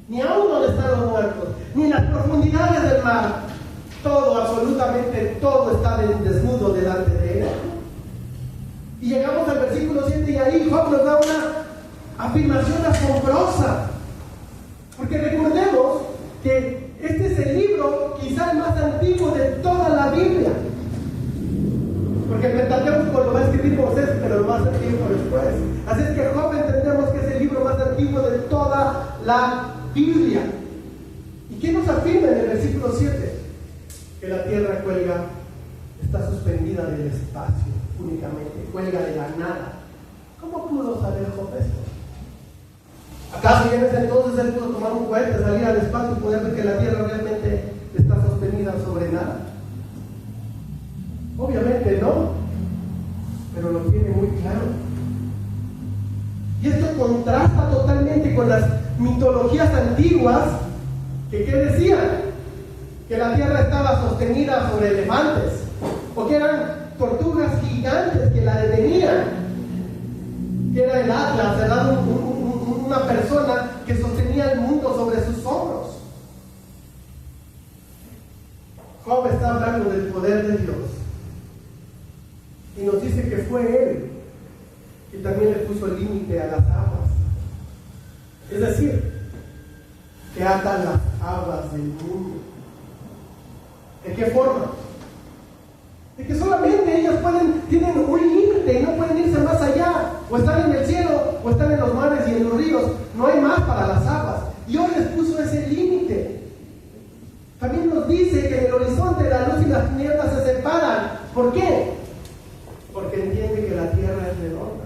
ni aún donde están los muertos, ni en las profundidades del mar. Todo, absolutamente todo está desnudo delante de él. Y llegamos al versículo 7 y ahí Job escribir Moisés, pero lo más antiguo después. Así es que Job entendemos que es el libro más antiguo de toda la Biblia. ¿Y qué nos afirma en el versículo 7? Que la tierra cuelga, está suspendida del espacio únicamente, cuelga de la nada. ¿Cómo pudo saber Job esto? ¿Acaso en ese entonces él pudo tomar un cohete, salir al espacio y poder ver que la tierra realmente está sostenida sobre nada? Obviamente no, pero lo tiene muy claro. Y esto contrasta totalmente con las mitologías antiguas que ¿qué decían? Que la tierra estaba sostenida sobre elefantes, o que eran tortugas gigantes que la detenían, que era el Atlas, ¿verdad? Una persona que sostenía el mundo sobre sus hombros. Job está hablando del poder de Dios y nos dice que fue Él que también le puso el límite a las aguas, es decir, que atan las aguas del mundo. ¿De qué forma? De que solamente ellos tienen un límite y no pueden irse más allá, o están en el cielo, o están en los mares y en los ríos, no hay más para las aguas. Dios les puso ese límite. También nos dice que en el horizonte la luz y las tinieblas se separan. ¿Por qué? Porque entiende que la tierra es redonda.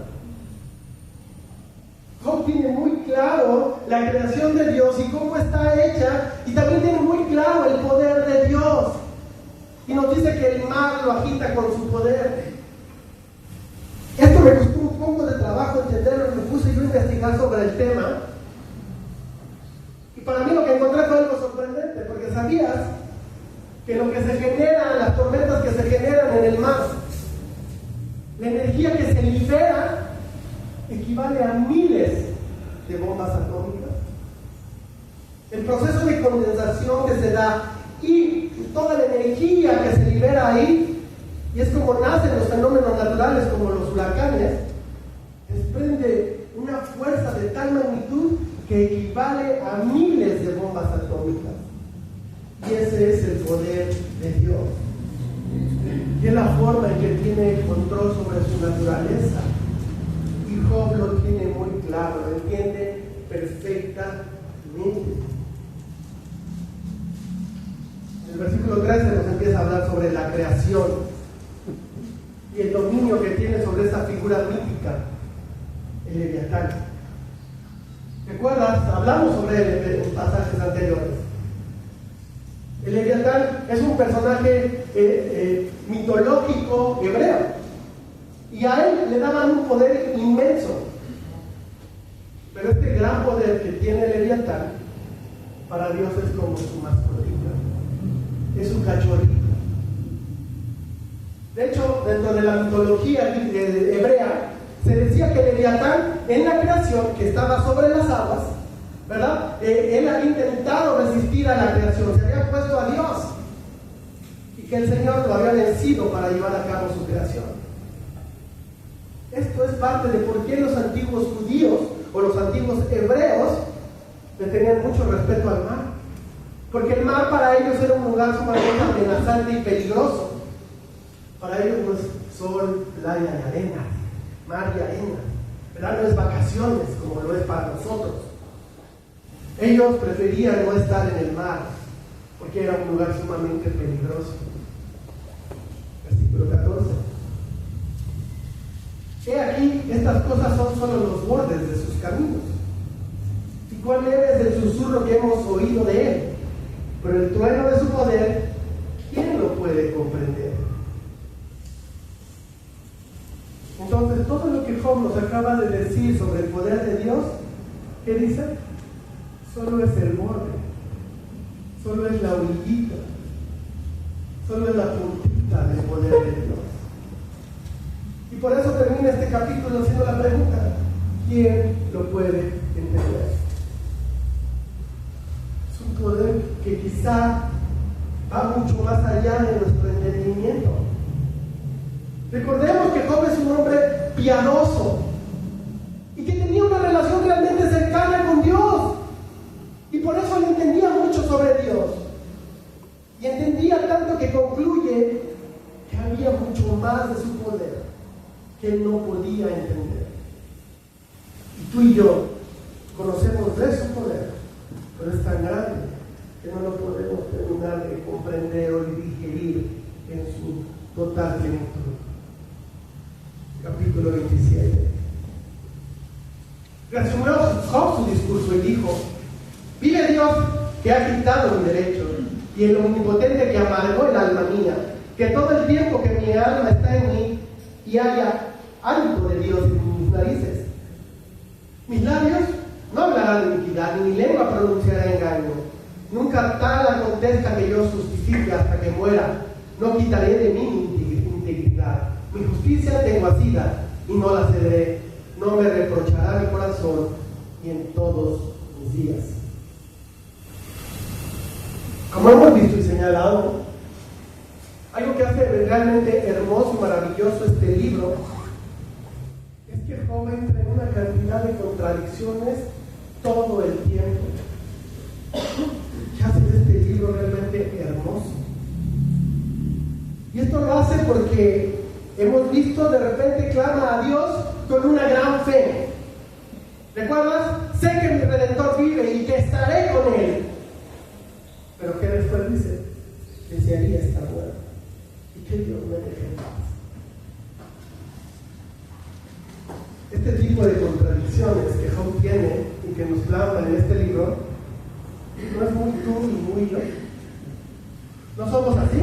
Job tiene muy claro la creación de Dios y cómo está hecha, y también tiene muy claro el poder de Dios. Y nos dice que el mar lo agita con su poder. Esto me costó un poco de trabajo entenderlo y me puse yo a investigar sobre el tema. Y para mí lo que encontré fue algo sorprendente, porque sabías que lo que se genera, las tormentas que se generan en el mar, la energía que se libera equivale a miles de bombas atómicas. El proceso de condensación que se da y toda la energía que se libera ahí, y es como nacen los fenómenos naturales como los huracanes, desprende una fuerza de tal magnitud que equivale a miles de bombas atómicas. Y ese es el poder de Dios. Y es la forma en que tiene control sobre su naturaleza. Y Job lo tiene muy claro, lo entiende perfectamente. El versículo 13 nos empieza a hablar sobre la creación y el dominio que tiene sobre esa figura mítica, el Leviatán. ¿Recuerdas? Hablamos sobre él en pasajes anteriores. El Leviatán es un personaje mitológico hebreo, y a él le daban un poder inmenso. Pero este gran poder que tiene el Leviatán, para Dios es como su mascotita, es un cachorrito. De hecho, dentro de la mitología hebrea, se decía que el Leviatán, en la creación, que estaba sobre las aguas, ¿verdad? Él había intentado resistir a la creación, se había opuesto a Dios, y que el Señor lo había vencido para llevar a cabo su creación. Esto es parte de por qué los antiguos judíos o los antiguos hebreos le tenían mucho respeto al mar. Porque el mar para ellos era un lugar sumamente amenazante y peligroso. Para ellos no es sol, playa y arena, mar y arena, ¿verdad? No es vacaciones como lo es para nosotros. Ellos preferían no estar en el mar porque era un lugar sumamente peligroso. Versículo 14. He aquí, estas cosas son solo los bordes de sus caminos. ¿Y cuál es el susurro que hemos oído de él? Pero el trueno de su poder, ¿quién lo puede comprender? Entonces, todo lo que Job nos acaba de decir sobre el poder de Dios, ¿qué dice? Solo es el borde, solo es la orillita, solo es la puntita del poder de Dios. Y por eso termina este capítulo haciendo la pregunta: ¿quién lo puede entender? Es un poder que quizá va mucho más allá de nuestro entendimiento. Recordemos que Job es un hombre piadoso y que tenía una relación realmente cercana con Dios, y por eso él entendía mucho sobre Dios, y entendía tanto que concluye que había mucho más de su poder que él no podía entender. Y tú y yo conocemos de su poder, pero es tan grande que no lo podemos terminar de comprender o de digerir en su total plenitud. Capítulo 27. Resumió Job su discurso y dijo: vive Dios que ha quitado mi derecho, y el omnipotente que amargó el alma mía, que todo el tiempo que mi alma está en mí y haya algo de Dios en mis narices. Mis labios no hablarán de iniquidad, ni mi lengua pronunciará engaño. Nunca tal acontezca que yo justifique hasta que muera. No quitaré de mí mi integridad. Mi justicia tengo asida y no la cederé. No me reprochará mi corazón y en todos mis días. Como hemos visto y señalado, algo que hace realmente hermoso y maravilloso este libro es que Job entra en una cantidad de contradicciones todo el tiempo. ¿Qué hace de este libro realmente hermoso? Y esto lo hace porque hemos visto de repente clama a Dios con una gran fe. ¿Recuerdas? Sé que mi Redentor vive y que estaré con él. Pero ¿qué después dice? Desearía estar muerto y que Dios me deje en paz. Este tipo de contradicciones que Job tiene y que nos plasma en este libro no es muy tú ni muy yo. ¿No somos así?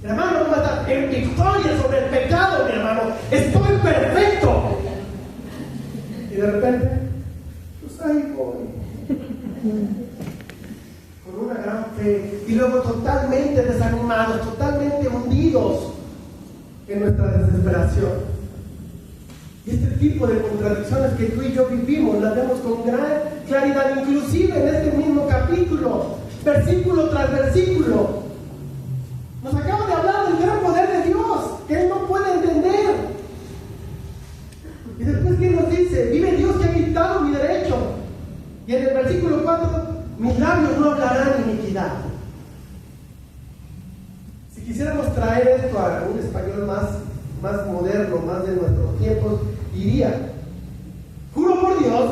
Hermano, no mata en victoria sobre el pecado, mi hermano. Estoy perfecto. Y de repente, pues ahí voy. Con una gran fe. Y luego totalmente desanimados, totalmente hundidos en nuestra desesperación. Y este tipo de contradicciones que tú y yo vivimos, las vemos con gran claridad, inclusive en este mismo capítulo, versículo tras versículo. Nos acaba de hablar del gran poder de Dios, que él no puede entender. Y después, ¿qué nos dice? Vive Dios que ha quitado mi derecho. Y en el versículo 4, mis labios no hablarán iniquidad. Si quisiéramos traer esto a un español más moderno, más de nuestros tiempos, diría: juro por Dios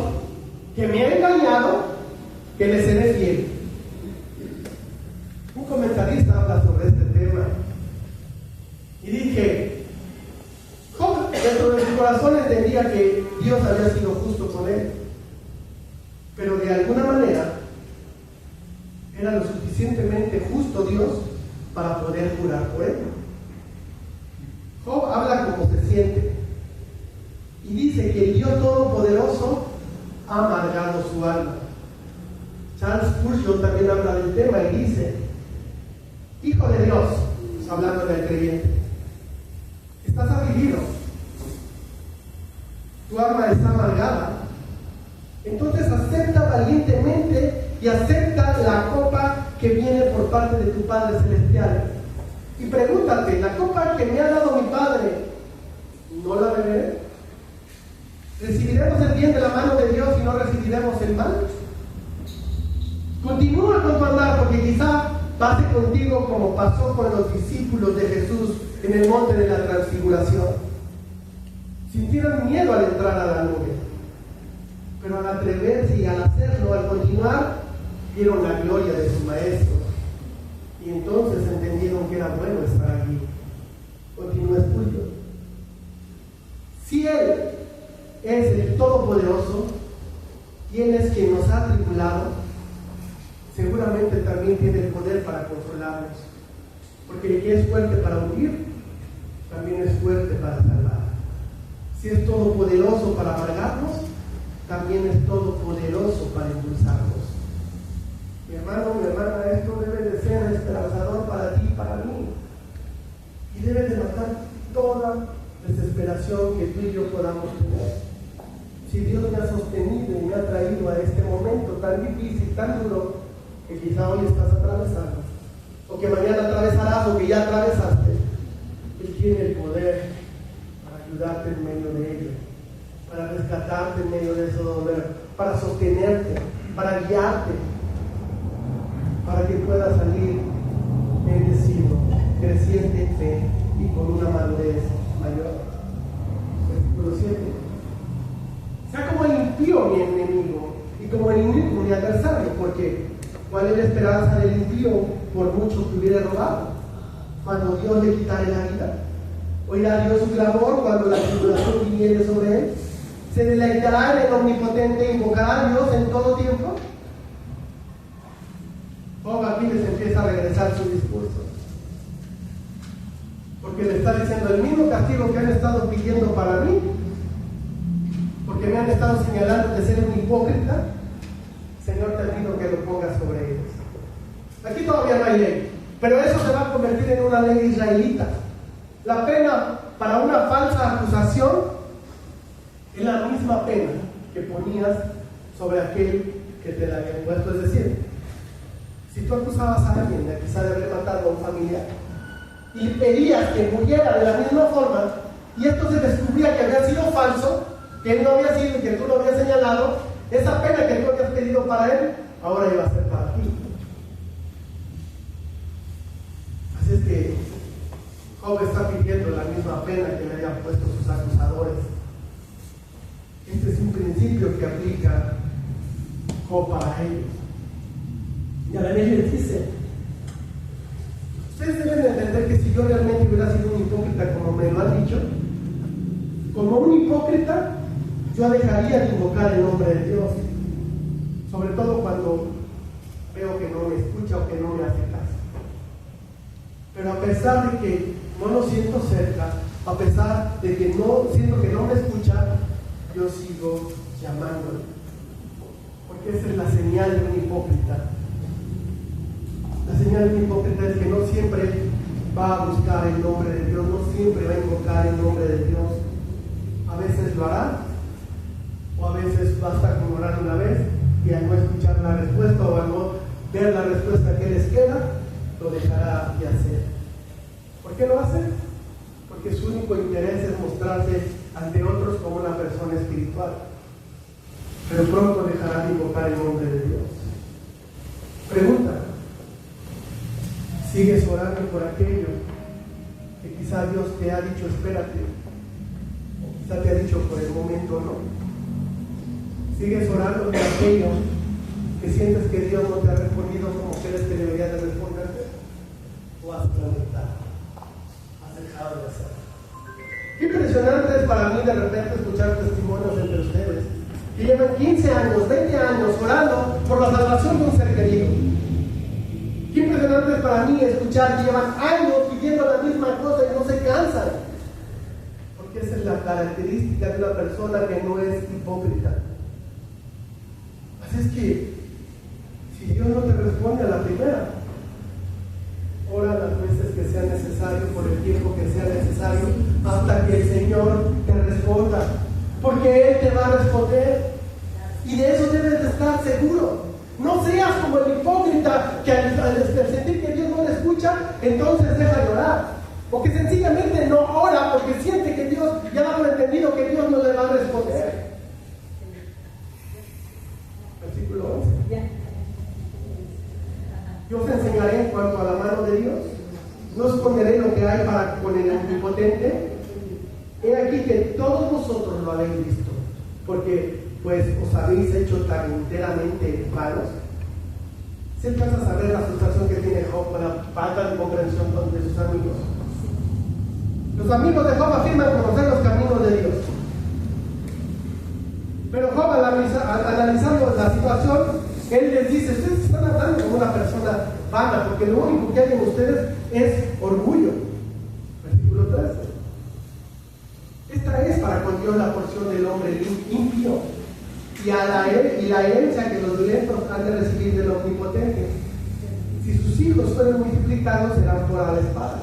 que me ha engañado, que le seré fiel. Un comentarista habla sobre este tema y dije: Job dentro de su corazón entendía que Dios había sido justo con él, pero de alguna manera era lo suficientemente justo Dios para poder jurar por él. Job habla como se siente y dice que el Dios Todopoderoso ha amargado su alma. Charles Spurgeon también habla del tema y dice: Hijo de Dios, hablando del creyente, estás afligido, tu alma está amargada, entonces acepta valientemente y acepta la copa que viene por parte de tu Padre Celestial. Y pregúntate: ¿la copa que me ha dado mi Padre, no la beberé? ¿Recibiremos el bien de la mano de Dios y no recibiremos el mal? Continúa con tu andar, porque quizá pase contigo como pasó con los discípulos de Jesús en el monte de la transfiguración. Sintieron miedo al entrar a la nube, pero al atreverse y al hacerlo, al continuar, vieron la gloria de su Maestro. Y entonces entendieron que era bueno estar aquí. Continúa Spurgeon. Si Él es el Todopoderoso y Él es quien nos ha tribulado, seguramente también tiene el poder para consolarnos. Porque el que es fuerte para hundir, también es fuerte para salvar. Si es todopoderoso para amargarnos, también es todopoderoso para impulsarnos. Mi hermano, mi hermana, esto debe de ser esperanzador para ti y para mí. Y debe de matar toda desesperación que tú y yo podamos tener. Si Dios me ha sostenido y me ha traído a este momento tan difícil, tan duro, que quizá hoy estás atravesando, o que mañana atravesarás, o que ya atravesaste, Él tiene el poder para ayudarte en medio de ello, para rescatarte en medio de ese dolor, para sostenerte, para guiarte, para que puedas salir bendecido, creciente en fe y con una madurez mayor. versículo 7. Sea como el impío mi enemigo y como el inicuo mi adversario, porque ¿cuál es la esperanza del impío por mucho que hubiera robado? Cuando Dios le quitare la vida. ¿Oirá Dios su clamor cuando la tribulación viniere sobre él? ¿Se deleitará en el omnipotente e invocará a Dios en todo tiempo? Job aquí les empieza a regresar su discurso, porque le está diciendo el mismo castigo que han estado pidiendo para mí, porque me han estado señalando de ser un hipócrita. Señor, te pido que lo pongas sobre ellos. Aquí todavía no hay ley, pero eso se va a convertir en una ley israelita. La pena para una falsa acusación es la misma pena que ponías sobre aquel que te la había puesto. Es decir, si tú acusabas a alguien de quizá de haber matado a un familiar y pedías que muriera de la misma forma, y esto se descubría que había sido falso, que él no había sido y que tú lo habías señalado, esa pena que tú habías pedido para él, ahora iba a ser para ti. Así es que Job está pidiendo la misma pena que le habían puesto sus acusadores. Este es un principio que aplica Job para ellos. Y a la vez les dice: ustedes deben entender que si yo realmente hubiera sido un hipócrita como me lo han dicho, como un hipócrita, yo dejaría de invocar el nombre de Dios, sobre todo cuando veo que no me escucha o que no me hace caso. Pero a pesar de que no lo siento cerca, a pesar de que no siento que no me escucha, yo sigo llamándole, porque esa es la señal de un hipócrita. La señal de un hipócrita es que no siempre va a buscar el nombre de Dios, no siempre va a invocar el nombre de Dios. A veces lo hará, o a veces basta con orar una vez y al no escuchar la respuesta o al no ver la respuesta que les queda, lo dejará de hacer. ¿Por qué lo hace? Porque su único interés es mostrarse ante otros como una persona espiritual, pero pronto dejará de invocar el nombre de Dios. Pregunta: ¿sigues orando por aquello que quizá Dios te ha dicho espérate, o quizá te ha dicho por el momento no? ¿Sigues orando por aquello que sientes que Dios no te ha respondido como crees que debería de responderte? ¿O has planetado? ¿Has dejado de hacerlo? Qué impresionante es para mí de repente escuchar testimonios entre ustedes que llevan 15 años, 20 años orando por la salvación de un ser querido. Qué impresionante es para mí escuchar que llevan años pidiendo la misma cosa y no se cansan, porque esa es la característica de una persona que no es hipócrita. Así es que si Dios no te responde a la primera, ora las veces que sea necesario, por el tiempo que sea necesario, hasta que el Señor te responda, porque Él te va a responder, y de eso debes de estar seguro. No seas como el hipócrita que al sentir que Dios no le escucha, entonces deja de orar, o que sencillamente no ora porque siente que Dios ya da por entendido que Dios no le va a responder. Versículo 11. Yo os enseñaré en cuanto a la mano de Dios, no esconderé lo que hay para con el omnipotente. He aquí que todos vosotros lo habéis visto, porque pues os habéis hecho tan enteramente vanos. ¿Se alcanza a saber la frustración que tiene Job con la falta de comprensión de sus amigos? Los amigos de Job afirman conocer los caminos de Dios, pero Job, analizando la situación, él les dice: ustedes están hablando como una persona vana, porque lo único que hay en ustedes es orgullo. Versículo 13. Esta es para con Dios la porción del hombre impío, y la herencia que los violentos han de recibir del omnipotente. Si sus hijos fueren multiplicados, serán por a la espada,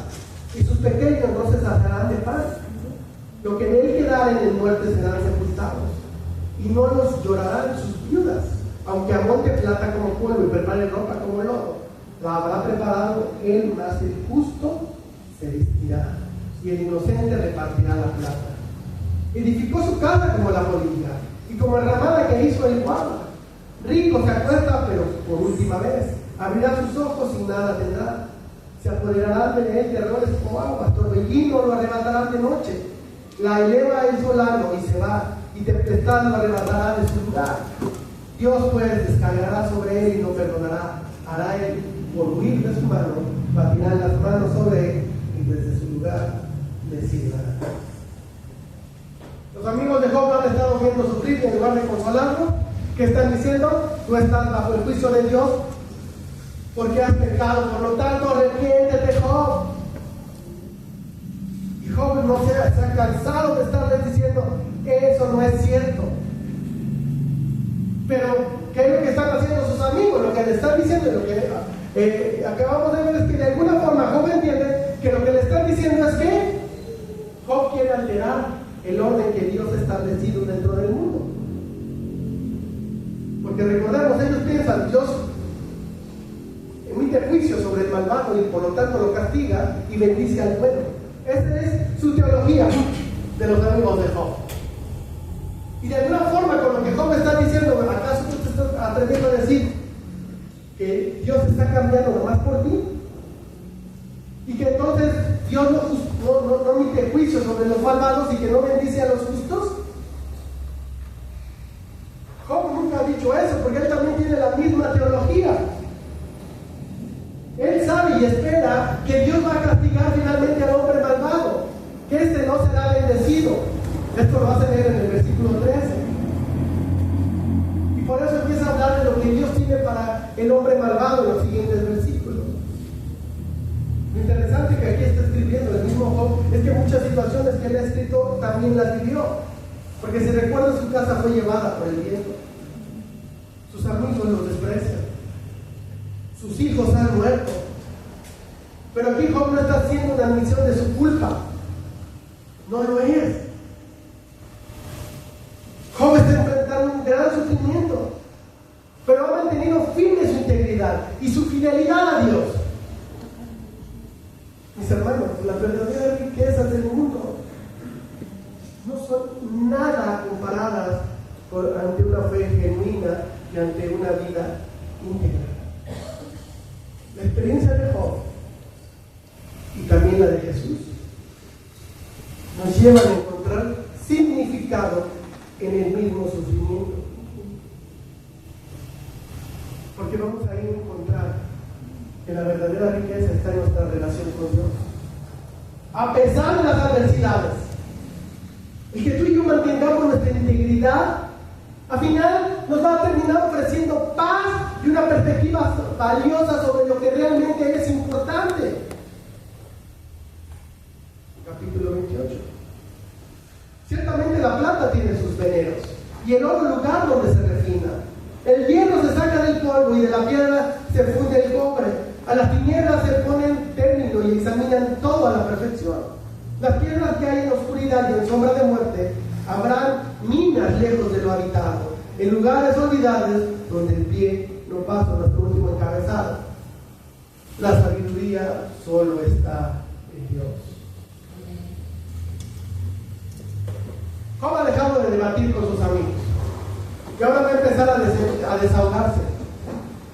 y sus pequeños no se saciarán de pan. Lo que en él quedaren en muerte serán sepultados, y no los llorarán sus viudas, aunque amonte plata como polvo y prepare ropa como lodo. La habrá preparado él, mas el justo se vestirá, y el inocente repartirá la plata. Edificó su casa como la polilla, y como ramada que hizo el guarda. Rico se acuesta, pero por última vez. Abrirá sus ojos y nada tendrá. Se apoderarán de él terrores como aguas, torbellino lo arrebatarán de noche. la eleva el solano y se va, y tempestad lo arrebatará de su lugar. Dios pues descargará sobre él y lo perdonará. Hará él por huir de su mano, batirá las manos sobre él y desde su lugar le librará. Los amigos de Job han estado viendo sufrir y en lugar de consolarlo, ¿qué están diciendo? Tú estás bajo el juicio de Dios porque has pecado, por lo tanto arrepiéntete, Job. Y Job no se ha cansado de estarles diciendo, eso no es cierto. Pero, ¿qué es lo que están haciendo sus amigos? Lo que le están diciendo y lo que acabamos de ver es que de alguna forma Job entiende que lo que le están diciendo es que Job quiere alterar el orden que Dios ha establecido dentro del mundo. Porque recordemos, ellos piensan, Dios emite juicio sobre el malvado y por lo tanto lo castiga y bendice al bueno. Esa es su teología de los amigos de Job. Y de alguna forma, con lo que Job está diciendo, ¿acaso tú te estás atreviendo a decir que Dios está cambiando nomás por ti? Y que entonces Dios no emite juicio sobre los malvados y que no bendice a los justos. Job nunca ha dicho eso, porque él también tiene la misma teología. Él sabe y espera que Dios va a castigar finalmente al hombre malvado, que este no será bendecido. Esto lo vas a leer en el versículo 13. Y por eso empieza a hablar de lo que Dios tiene para el hombre malvado en los siguientes versículos. Lo interesante que aquí está escribiendo el mismo Job es que muchas situaciones que él ha escrito también las vivió. Porque si recuerda, su casa fue llevada por el viento. Sus amigos los desprecian. Sus hijos han muerto. Pero aquí Job no está haciendo una admisión de su culpa. No lo es. Job está enfrentando un gran sufrimiento, pero ha mantenido firme su integridad y su fidelidad a Dios. Mis hermanos, las verdaderas riquezas del mundo no son nada comparadas ante una fe genuina y ante una vida íntegra. La experiencia de Job y también la de Jesús nos llevan a encontrar significado en el mismo sufrimiento, porque vamos a ir a encontrar que la verdadera riqueza está en nuestra relación con Dios, a pesar de las adversidades. El que tú y yo mantengamos nuestra integridad, al final nos va a terminar ofreciendo paz y una perspectiva valiosa sobre lo que realmente es importante. Capítulo 28. Ciertamente la plata tiene sus veneros, y el oro lugar donde se refina. El hierro se saca del polvo, y de la piedra se funde el cobre. A las tinieblas se ponen término y examinan todo a la perfección. Las piedras que hay en oscuridad y en sombra de muerte, habrán minas lejos de lo habitado, en lugares olvidados donde el pie no pasa nuestro último encabezado. La sabiduría solo está en Dios. Job ha dejado de debatir con sus amigos y ahora va a empezar a desahogarse,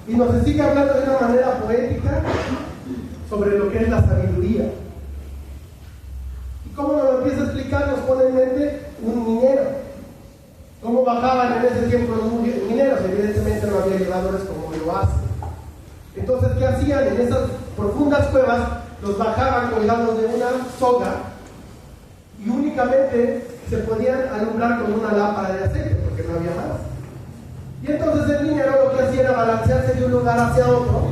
y nos sigue hablando de una manera poética sobre lo que es la sabiduría. Y cómo nos lo empieza a explicar, nos pone en mente un minero, cómo bajaban en ese tiempo los mineros. Evidentemente no había elevadores como lo hacen. Entonces, ¿qué hacían? En esas profundas cuevas los bajaban colgados de una soga y únicamente se podían alumbrar con una lámpara de aceite porque no había más. Y entonces el minero lo que hacía era balancearse de un lugar hacia otro,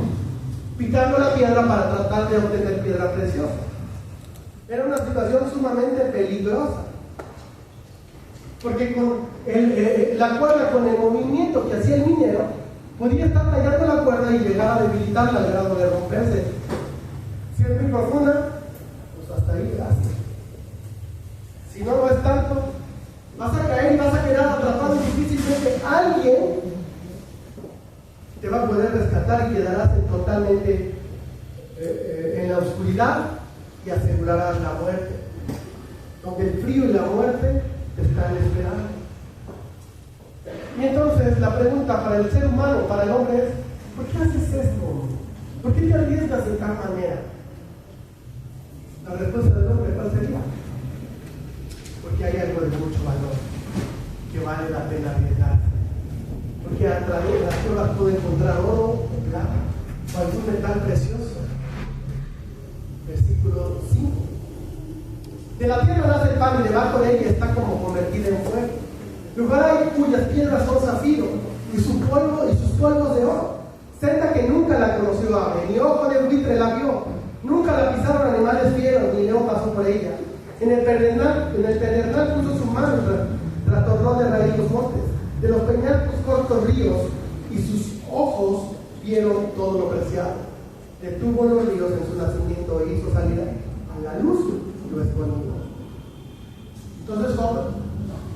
picando la piedra para tratar de obtener piedra preciosa. Era una situación sumamente peligrosa, porque con la cuerda, con el movimiento que hacía el minero, podía estar tallando la cuerda y llegar a debilitarla al grado de romperse. Si es muy profunda, pues hasta ahí gracias. Si no lo es tanto, vas a caer y vas a quedar atrapado y difícilmente alguien te va a poder rescatar y quedarás totalmente en la oscuridad y asegurarás la muerte, donde el frío y la muerte te están esperando. Y entonces la pregunta para el ser humano, para el hombre es: ¿por qué haces esto? ¿Por qué te arriesgas de tal manera? La respuesta del hombre, ¿cuál sería? Porque algo de mucho valor, que vale la pena arriesgar. Porque a través de las pruebas puede encontrar oro, plata o algún metal precioso. Versículo 5. De la tierra nace el pan y debajo de ella está como convertida en fuego. Lugar hay cuyas piedras son zafiro y sus polvos de oro. Senda que nunca la conoció ave, ni ojo de buitre la vio. Nunca la pisaron animales fieros, ni león pasó por ella. En el pedernal puso su mano, trastornó de raíz los montes. De los peñascos cortos ríos, y sus ojos vieron todo lo preciado. Detuvo los ríos en su nacimiento e hizo salir a la luz lo escondido. Entonces Job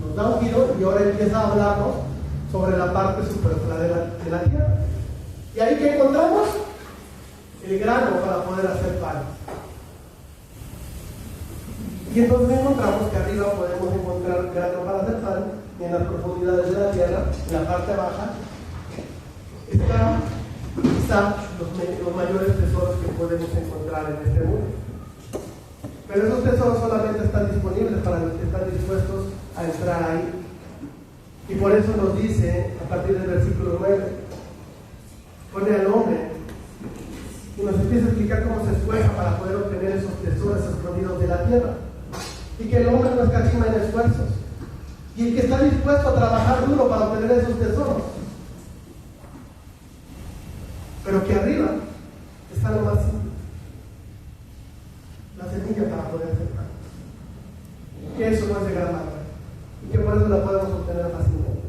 nos da un giro y ahora empieza a hablarnos sobre la parte superflua de la tierra. Y ahí que encontramos el grano para poder hacer pan. Y entonces encontramos que arriba podemos encontrar grano para hacer pan, y en las profundidades de la tierra, en la parte baja, están quizá los mayores tesoros que podemos encontrar en este mundo. Pero esos tesoros solamente están disponibles para los que están dispuestos a entrar ahí. Y por eso nos dice, a partir del versículo 9, pone al hombre y nos empieza a explicar cómo se esfuerza para poder obtener esos tesoros escondidos de la tierra. Y que el hombre no escatima en esfuerzos. Y el que está dispuesto a trabajar duro para obtener esos tesoros. Pero que arriba está lo más simple. La semilla para poder hacer pan. Que eso no es de gran valor. Y que por eso la podemos obtener fácilmente.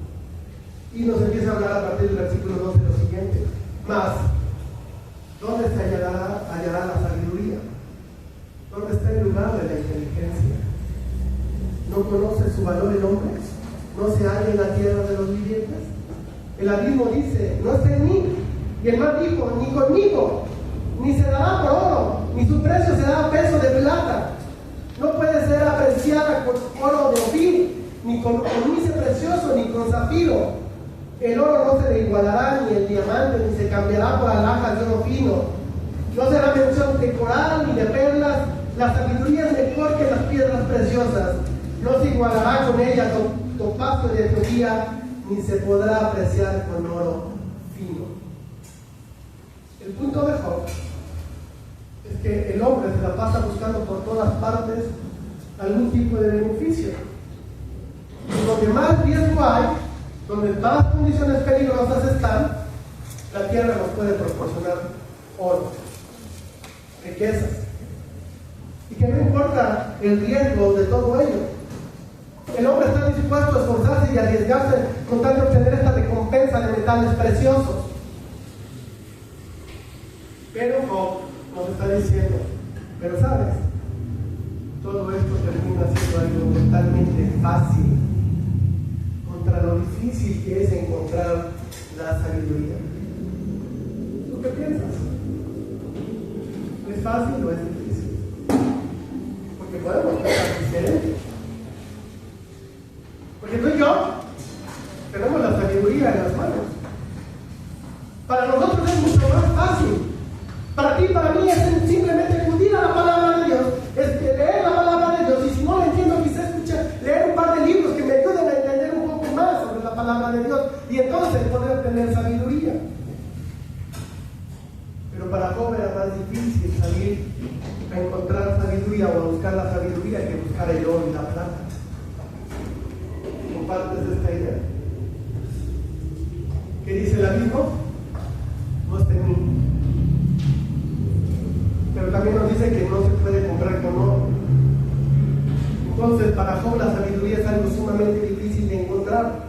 Y nos empieza a hablar a partir del versículo 12 lo siguiente. Más, ¿dónde se hallará la sabiduría? ¿Dónde está el lugar de la inteligencia? ¿No conoce su valor el hombre? ¿No se halla en la tierra de los vivientes? El abismo dice, no está en mí. Y el mar dijo, ni conmigo, ni se dará por oro, ni su precio será peso de plata. No puede ser apreciada con oro de Ofir, ni con ónice precioso, ni con zafiro. El oro no se le igualará, ni el diamante, ni se cambiará por alhajas de oro fino. No será mención de coral ni de perlas. La sabiduría es mejor que las piedras preciosas. No se igualará con ella topacio de Etiopía, ni se podrá apreciar con oro fino. El punto de Job es que el hombre se la pasa buscando por todas partes algún tipo de beneficio. Y donde más riesgo hay, donde más condiciones peligrosas están, la tierra nos puede proporcionar oro, riquezas. Y que no importa el riesgo de todo ello, el hombre está dispuesto a esforzarse y arriesgarse con tal de obtener esta recompensa de metales preciosos. Pero Job nos está diciendo, pero sabes, todo esto termina siendo algo totalmente fácil contra lo difícil que es encontrar la sabiduría. ¿Tú qué piensas? ¿Es fácil o es difícil? Porque podemos pensar diferente. Porque tú y yo tenemos la sabiduría en las manos. Para nosotros es mucho más fácil. Para ti y para mí es simplemente acudir a la palabra de Dios, es leer la palabra de Dios, y si no lo entiendo, quizás leer un par de libros que me ayuden a entender un poco más sobre la palabra de Dios, y entonces poder tener sabiduría. Pero para Job era más difícil salir a encontrar sabiduría o a buscar la sabiduría que buscar el oro y la plata. ¿Compartes esta idea? ¿Qué dice el abismo? No está en mí. Pero también nos dice que no se puede comprar con oro. Entonces, para Job la sabiduría es algo sumamente difícil de encontrar.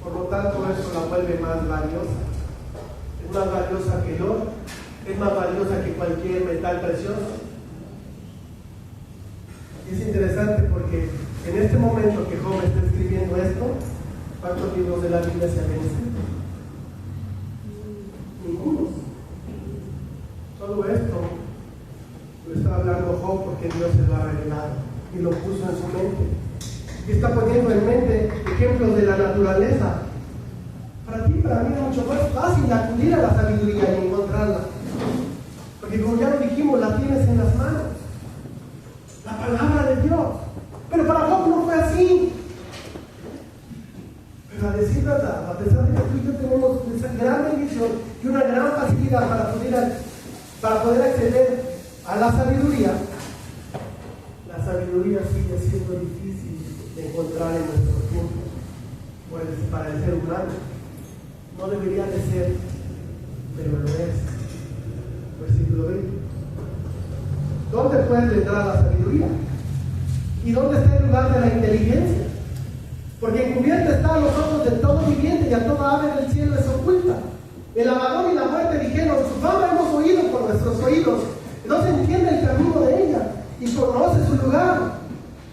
Por lo tanto, eso la vuelve más valiosa. Es más valiosa que el oro. Es más valiosa que cualquier metal precioso. Y es interesante porque en este momento que Job está escribiendo esto, ¿cuántos libros de la Biblia se han escrito? Ninguno. Todo esto lo está hablando Job porque Dios se lo ha revelado y lo puso en su mente. Y está poniendo en mente ejemplos de la naturaleza. Para ti, para mí es mucho más fácil acudir a la sabiduría y encontrarla. Porque como ya lo dijimos, la tienes en las manos. La palabra de Dios. Pero para Job no fue así. poder acceder a la sabiduría sigue siendo difícil de encontrar en nuestro tiempo, para el ser humano. No debería de ser, pero lo es. Versículo 20. ¿Dónde puede entrar la sabiduría? ¿Y dónde está el lugar de la inteligencia? Porque encubierta está a los ojos de todo viviente y a toda ave del cielo es oculta. El amador y la muerte dijeron, su fama hemos oído por nuestros oídos. No se entiende el camino de ella y conoce su lugar,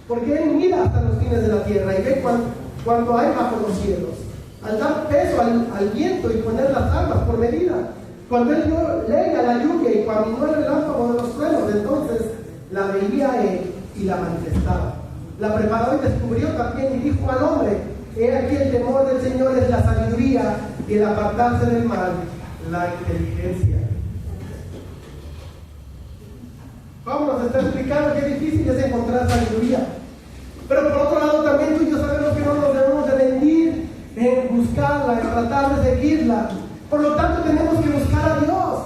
porque él mira hasta los fines de la tierra y ve cuanto hay bajo los cielos. Al dar peso al viento y poner las aguas por medida, cuando él dio ley a la lluvia y cuando el relámpago de los truenos, entonces la veía él y la manifestaba. La preparó y descubrió también y dijo al hombre, he aquí el temor del Señor es la sabiduría y el apartarse del mal, la inteligencia. ¿Cómo nos está explicando qué difícil es encontrar sabiduría? Pero por otro lado también tú y yo sabemos que no nos debemos de rendir en buscarla, en tratar de seguirla. Por lo tanto tenemos que buscar a Dios,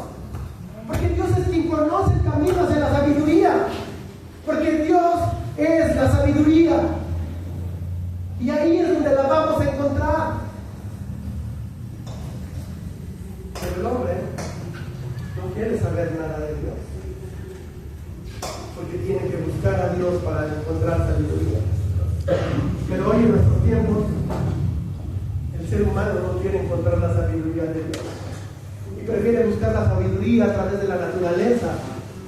porque Dios es quien conoce el camino hacia la sabiduría, porque Dios es la sabiduría y ahí es donde la vamos a encontrar. Pero el hombre no quiere saber nada de Dios, porque tiene que buscar a Dios para encontrar sabiduría. Pero hoy en nuestros tiempos el ser humano no quiere encontrar la sabiduría de Dios y prefiere buscar la sabiduría a través de la naturaleza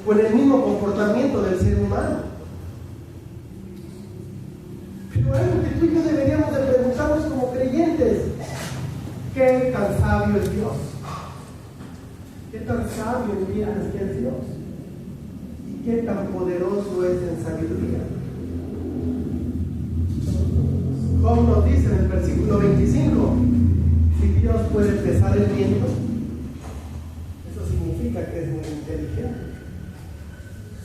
o en el mismo comportamiento del ser humano. Pero algo que tú y yo deberíamos de preguntarnos como creyentes: ¿qué tan sabio es Dios? ¿Qué tan sabio en vida es Dios? ¿Y qué tan poderoso es en sabiduría? Job nos dice en el versículo 25, si Dios puede pesar el viento, eso significa que es muy inteligente.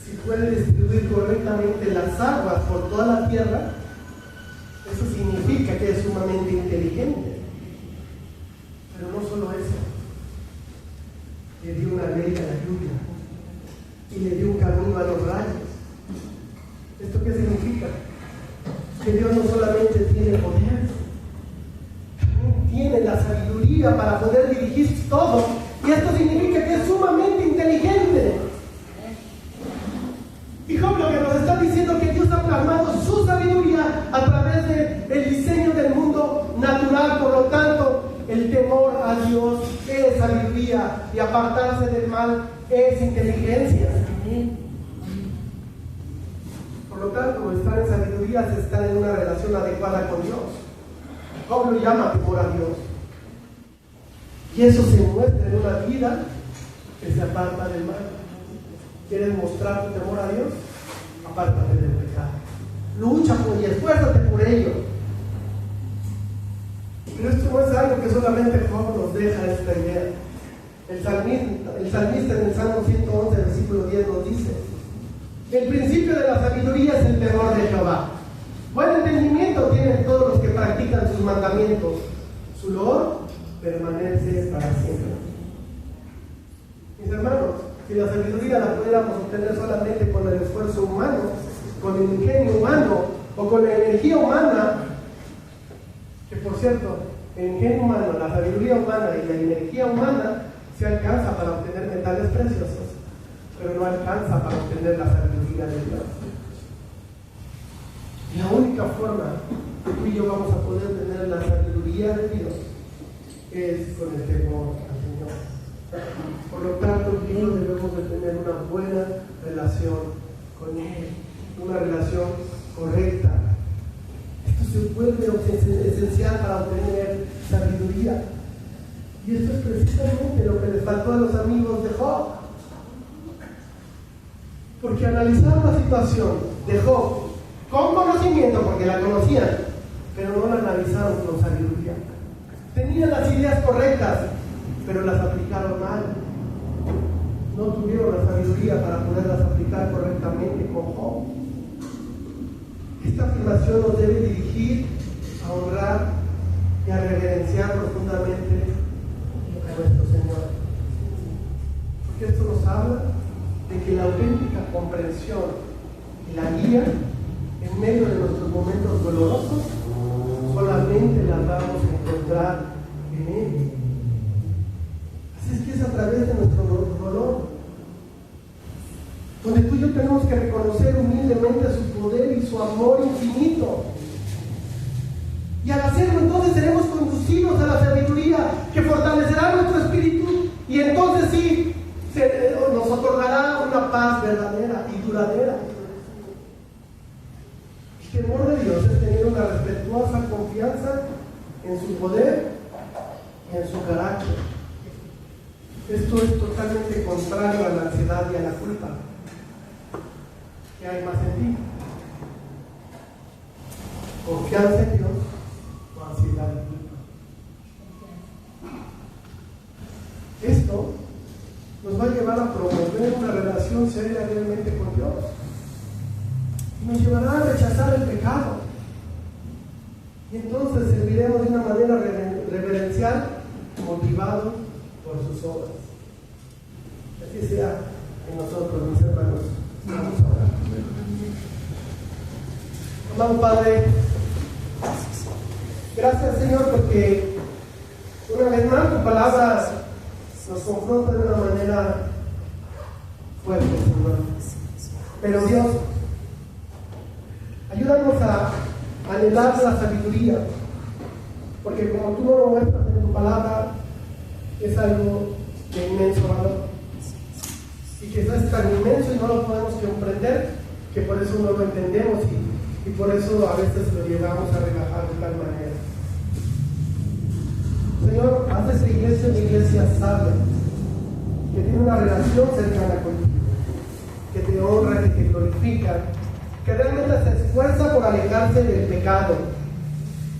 Si puede distribuir correctamente las aguas por toda la tierra, eso significa que es sumamente inteligente. Pero no solo eso, le dio una ley a la lluvia y le dio un camino a los rayos. ¿Esto qué significa? Que Dios no solamente tiene poder, también tiene la sabiduría para poder dirigir todo, y esto significa que es sumamente inteligente. Y Job lo que nos está diciendo es que Dios ha plasmado su sabiduría a través del diseño del mundo natural. Por lo tanto, el temor a Dios es sabiduría y apartarse del mal es inteligencia. Por lo tanto, estar en sabiduría es estar en una relación adecuada con Dios. Job lo llama temor a Dios. Y eso se muestra en una vida que se aparta del mal. ¿Quieres mostrar tu temor a Dios? Apártate del pecado. Lucha y esfuérzate por ello. Pero esto no es algo que solamente Job nos deja esta idea. El salmista en el Salmo 111, versículo 10 nos dice: el principio de la sabiduría es el temor de Jehová. Buen entendimiento tienen todos los que practican sus mandamientos. Su loor permanece para siempre. Mis hermanos, si la sabiduría la pudiéramos obtener solamente con el esfuerzo humano, con el ingenio humano o con la energía humana, que por cierto, el ingenio humano, la sabiduría humana y la energía humana se alcanza para obtener metales preciosos, pero no alcanza para obtener la sabiduría de Dios. La única forma que tú y yo vamos a poder tener la sabiduría de Dios es con el temor al Señor. Por lo tanto, tú y yo debemos de tener una buena relación con Él, una relación correcta. Esto se vuelve esencial para obtener sabiduría. Y esto es precisamente lo que les faltó a los amigos de Job. Porque analizaron la situación de Job con conocimiento, porque la conocían, pero no la analizaron con sabiduría. Tenían las ideas correctas, pero las aplicaron mal. No tuvieron la sabiduría para poderlas aplicar correctamente con Job. Esta afirmación nos debe dirigir a honrar y a reverenciar profundamente a nuestro Señor. Porque esto nos habla de que la auténtica comprensión y la guía en medio de nuestros momentos dolorosos solamente las vamos a encontrar en Él. Así es que es a través de nuestro dolor donde tú y yo tenemos que reconocer humildemente su poder y su amor infinito. Y al hacerlo, entonces seremos conducidos a la sabiduría que fortalecerá nuestro espíritu, y entonces sí nos otorgará una paz verdadera y duradera. El temor de Dios es tener una respetuosa confianza en su poder y en su carácter. Esto es totalmente contrario a la ansiedad y a la culpa. ¿Qué hay más en ti? Confianza en Dios o ansiedad y culpa. Esto nos va a llevar a promover una relación seria realmente con Dios. Y nos llevará a rechazar el pecado. Y entonces serviremos de una manera reverencial, motivados por sus obras. Así sea en nosotros, mis hermanos. Vamos a orar. Amado Padre, gracias, Señor, porque una vez más tu palabra nos confronta de una manera fuerte, Señor. Pero Dios, ayúdanos a anhelar la sabiduría, porque como tú nos lo muestras en tu palabra, es algo de inmenso valor. Y que es tan inmenso y no lo podemos comprender, que por eso no lo entendemos y por eso a veces lo llegamos a rebajar de tal manera. Señor, haz esta iglesia una iglesia sabia, que tiene una relación cercana contigo, que te honra, que te glorifica, que realmente se esfuerza por alejarse del pecado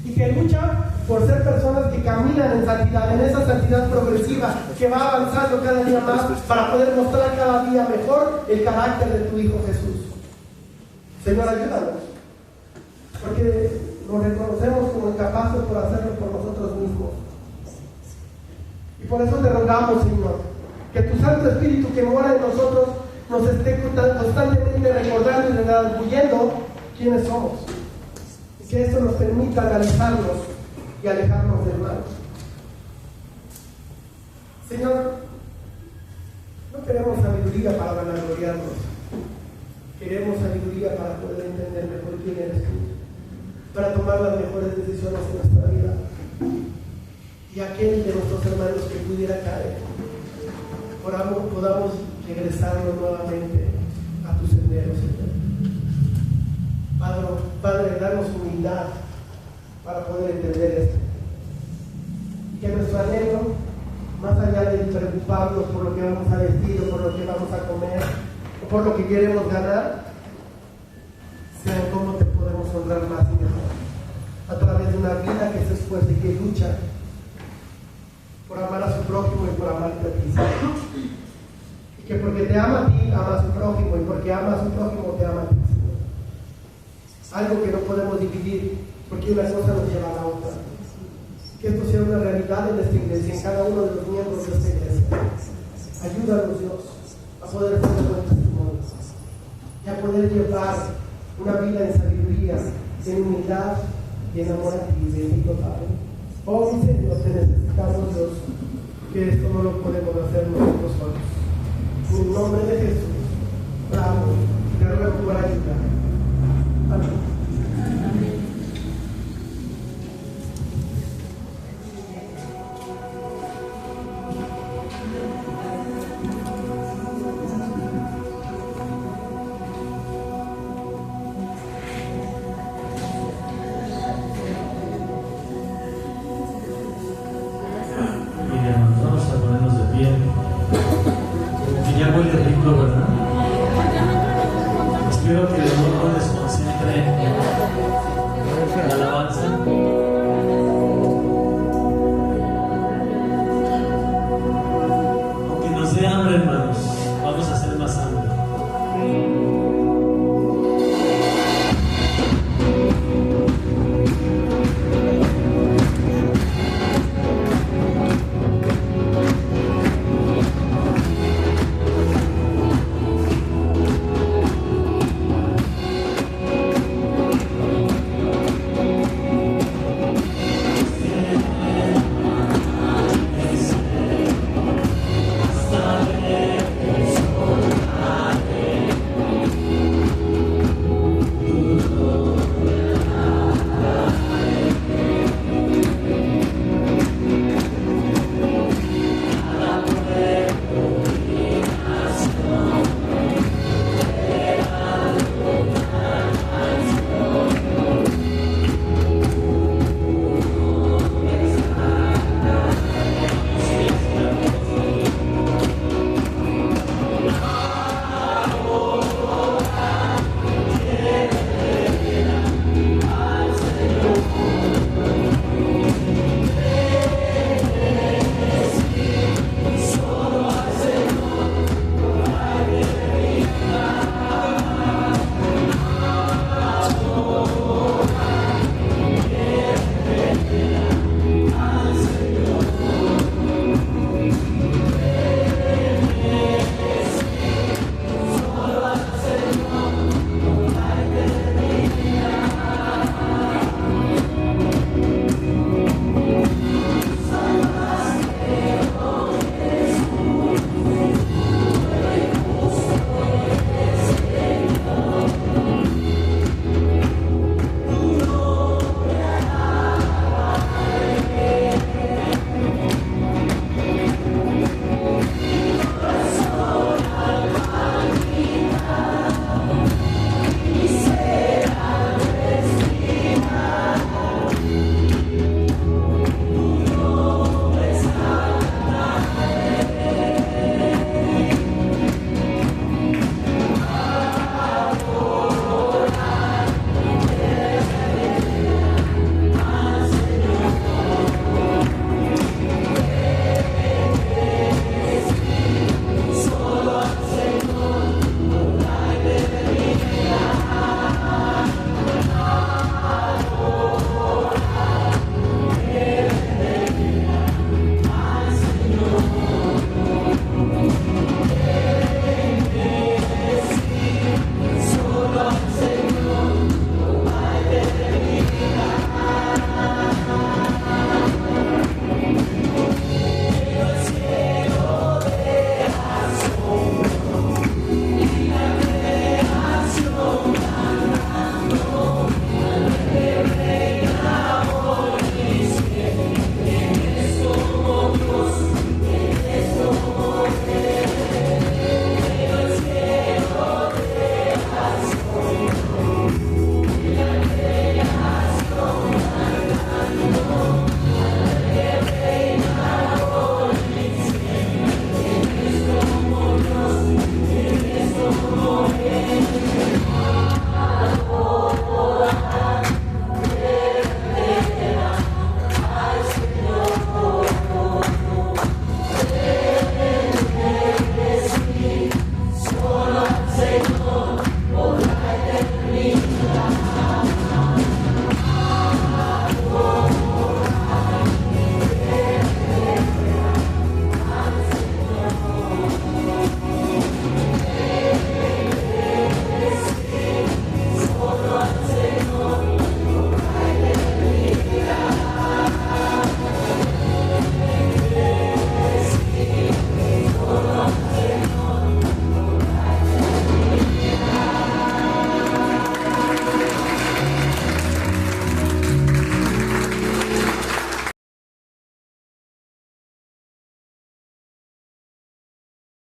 y que lucha por ser personas que caminan en santidad, en esa santidad progresiva que va avanzando cada día más para poder mostrar cada día mejor el carácter de tu Hijo Jesús. Señor, ayúdanos, porque nos reconocemos como incapaces por hacerlo por nosotros mismos. Y por eso te rogamos, Señor, que tu Santo Espíritu que mora en nosotros nos esté constantemente recordando y redarguyendo quiénes somos. Y que esto nos permita analizarnos y alejarnos del mal. Señor, no queremos sabiduría para vanagloriarnos. Queremos sabiduría para poder entender mejor quién eres tú, para tomar las mejores decisiones en nuestra vida. Y aquel de nuestros hermanos que pudiera caer, podamos regresarnos nuevamente a tus senderos, Señor. Padre, danos humildad para poder entender esto. Y que nuestro anhelo, más allá de preocuparnos por lo que vamos a vestir o por lo que vamos a comer o por lo que queremos ganar, sea en cómo te podemos honrar más y mejor, a través de una vida que se esfuerza y que lucha por amar a su prójimo y por amarte a ti, Señor. Y que porque te ama a ti, ama a su prójimo, y porque ama a su prójimo, te ama a ti, Señor. Algo que no podemos dividir, porque una cosa nos lleva a la otra. Que esto sea una realidad en esta iglesia, en cada uno de los miembros de esta iglesia. Ayúdanos, Dios, a poder hacer buen testimonio y a poder llevar una vida en sabiduría, en humildad y en amor a ti, bendito Padre. Oh, mi Señor, te necesitamos, Dios, que esto no lo podemos hacer nosotros solos. En el nombre de Jesús, bravo, te ruego por ayuda. Amén. Espero que no les concentre la alabanza.